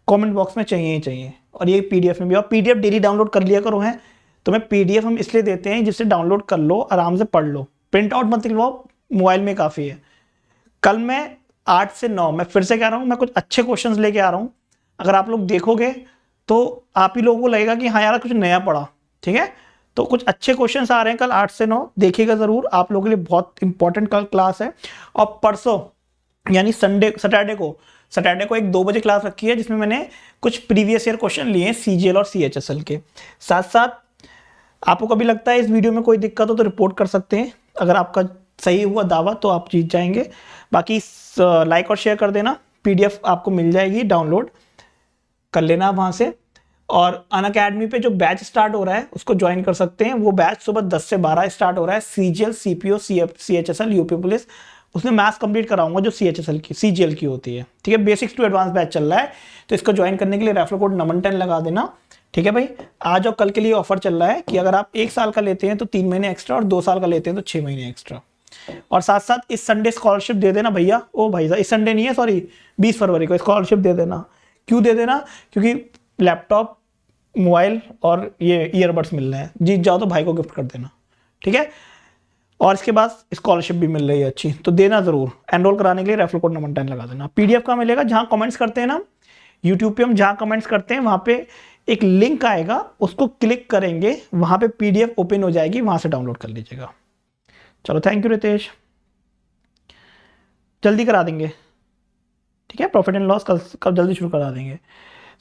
कमेंट बॉक्स में चाहिए ही चाहिए, और ये पीडीएफ में भी। और पीडीएफ डेली डाउनलोड कर लिया करो। है तो मैं पीडीएफ हम इसलिए देते हैं जिससे डाउनलोड कर लो, आराम से पढ़ लो, प्रिंट आउट मत लिखवाओ, मोबाइल में काफ़ी है। कल मैं 8 से 9, मैं फिर से कह रहा हूँ, मैं कुछ अच्छे क्वेश्चंस लेके आ रहा हूँ। अगर आप लोग देखोगे तो आप ही लोगों को लगेगा कि हाँ यार कुछ नया पढ़ा। ठीक है तो कुछ अच्छे क्वेश्चंस आ रहे हैं कल 8 से 9, देखिएगा ज़रूर, आप लोगों के लिए बहुत इंपॉर्टेंट कल क्लास है। और परसों यानी सैटरडे को एक 2 बजे क्लास रखी है, जिसमें मैंने कुछ प्रीवियस ईयर क्वेश्चन लिए हैं सीजीएल और सीएचएसएल के। साथ साथ आपको कभी लगता है इस वीडियो में कोई दिक्कत हो तो रिपोर्ट कर सकते हैं। अगर आपका सही हुआ दावा तो आप जीत जाएंगे। बाकी लाइक और शेयर कर देना। पीडीएफ आपको मिल जाएगी, डाउनलोड कर लेना वहाँ से। और अनअकैडमी पे जो बैच स्टार्ट हो रहा है उसको ज्वाइन कर सकते हैं। वो बैच सुबह 10 से 12 स्टार्ट हो रहा है। CGL, CPO, CHSL, UP police, उसमें मैथ्स कंप्लीट कराऊंगा जो सीएचएसएल की सीजीएल की होती है। ठीक है बेसिक्स टू एडवांस बैच चल रहा है, तो इसको ज्वाइन करने के लिए रेफरल कोड नमन 10 लगा देना। ठीक है भाई, आज और कल के लिए ऑफर चल रहा है कि अगर आप 1 साल का लेते हैं तो 3 महीने एक्स्ट्रा, और 2 साल का लेते हैं तो 6 महीने एक्स्ट्रा। और साथ साथ इस संडे स्कॉलरशिप दे देना भैया। ओ भाई साहब, इस संडे नहीं है सॉरी, 20 फरवरी को स्कॉलरशिप दे देना। क्यों दे देना, क्योंकि लैपटॉप, मोबाइल और ये ईयरबड्स मिल रहे हैं। जीत जाओ तो भाई को गिफ्ट कर देना। ठीक है और इसके बाद स्कॉलरशिप भी मिल रही है अच्छी, तो देना जरूर। एनरोल कराने के लिए रेफरल कोड नंबर 10 लगा देना। पीडीएफ का मिलेगा जहां कमेंट्स करते हैं ना यूट्यूब पे, हम जहां कमेंट्स करते हैं वहां पे एक लिंक आएगा, उसको क्लिक करेंगे, वहां पे पीडीएफ ओपन हो जाएगी, वहां से डाउनलोड कर लीजिएगा। चलो थैंक यू रितेश, जल्दी करा देंगे। ठीक है प्रॉफिट एंड लॉस कल जल्दी शुरू करा देंगे।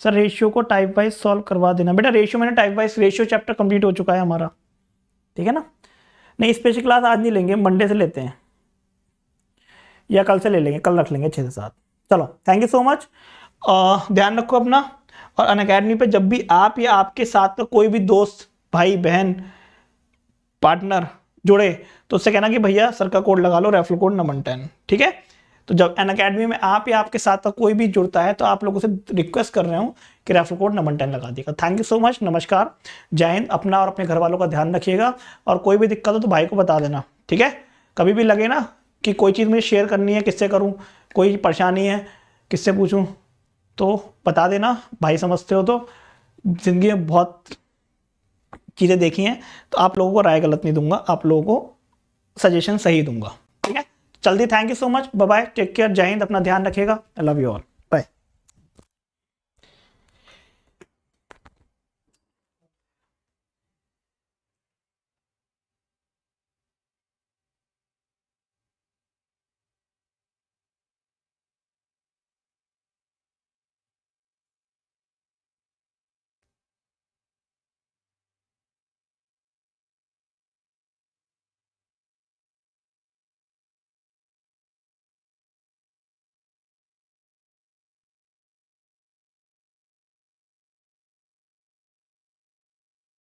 सर रेशियो को टाइप वाइज सॉल्व करवा देना। बेटा रेशियो मैंने type wise, ratio chapter complete हो चुका है हमारा। ठीक है ना, नहीं स्पेशल क्लास आज नहीं लेंगे, मंडे से लेते हैं या कल से ले लेंगे, कल रख लेंगे 6 से 7। चलो थैंक यू सो मच, ध्यान रखो अपना। और अनअकैडमी पे जब भी आप या आपके साथ का कोई भी दोस्त, भाई बहन, पार्टनर जुड़े तो उससे कहना कि भैया सर का कोड लगा लो, रेफरल कोड नमन 10। ठीक है तो जब अनअकैडमी में आप या आपके साथ का कोई भी जुड़ता है तो आप लोगों से रिक्वेस्ट कर रहा हूँ कि रेफरल कोड नमन 10 लगा देगा। थैंक यू सो मच, नमस्कार, जय हिंद। अपना और अपने घर वालों का ध्यान रखिएगा, और कोई भी दिक्कत हो तो भाई को बता देना। ठीक है कभी भी लगे ना कि कोई चीज़ मुझे शेयर करनी है, किससे करूँ, कोई परेशानी है किससे पूछूँ, तो बता देना। भाई समझते हो तो, ज़िंदगी में बहुत चीज़ें देखी हैं, तो आप लोगों को राय गलत नहीं दूंगा, आप लोगों को सजेशन सही दूंगा। ठीक है जल्दी, thank you so much, bye bye, take care, जय हिंद, अपना ध्यान रखिएगा, आई लव यू ऑल।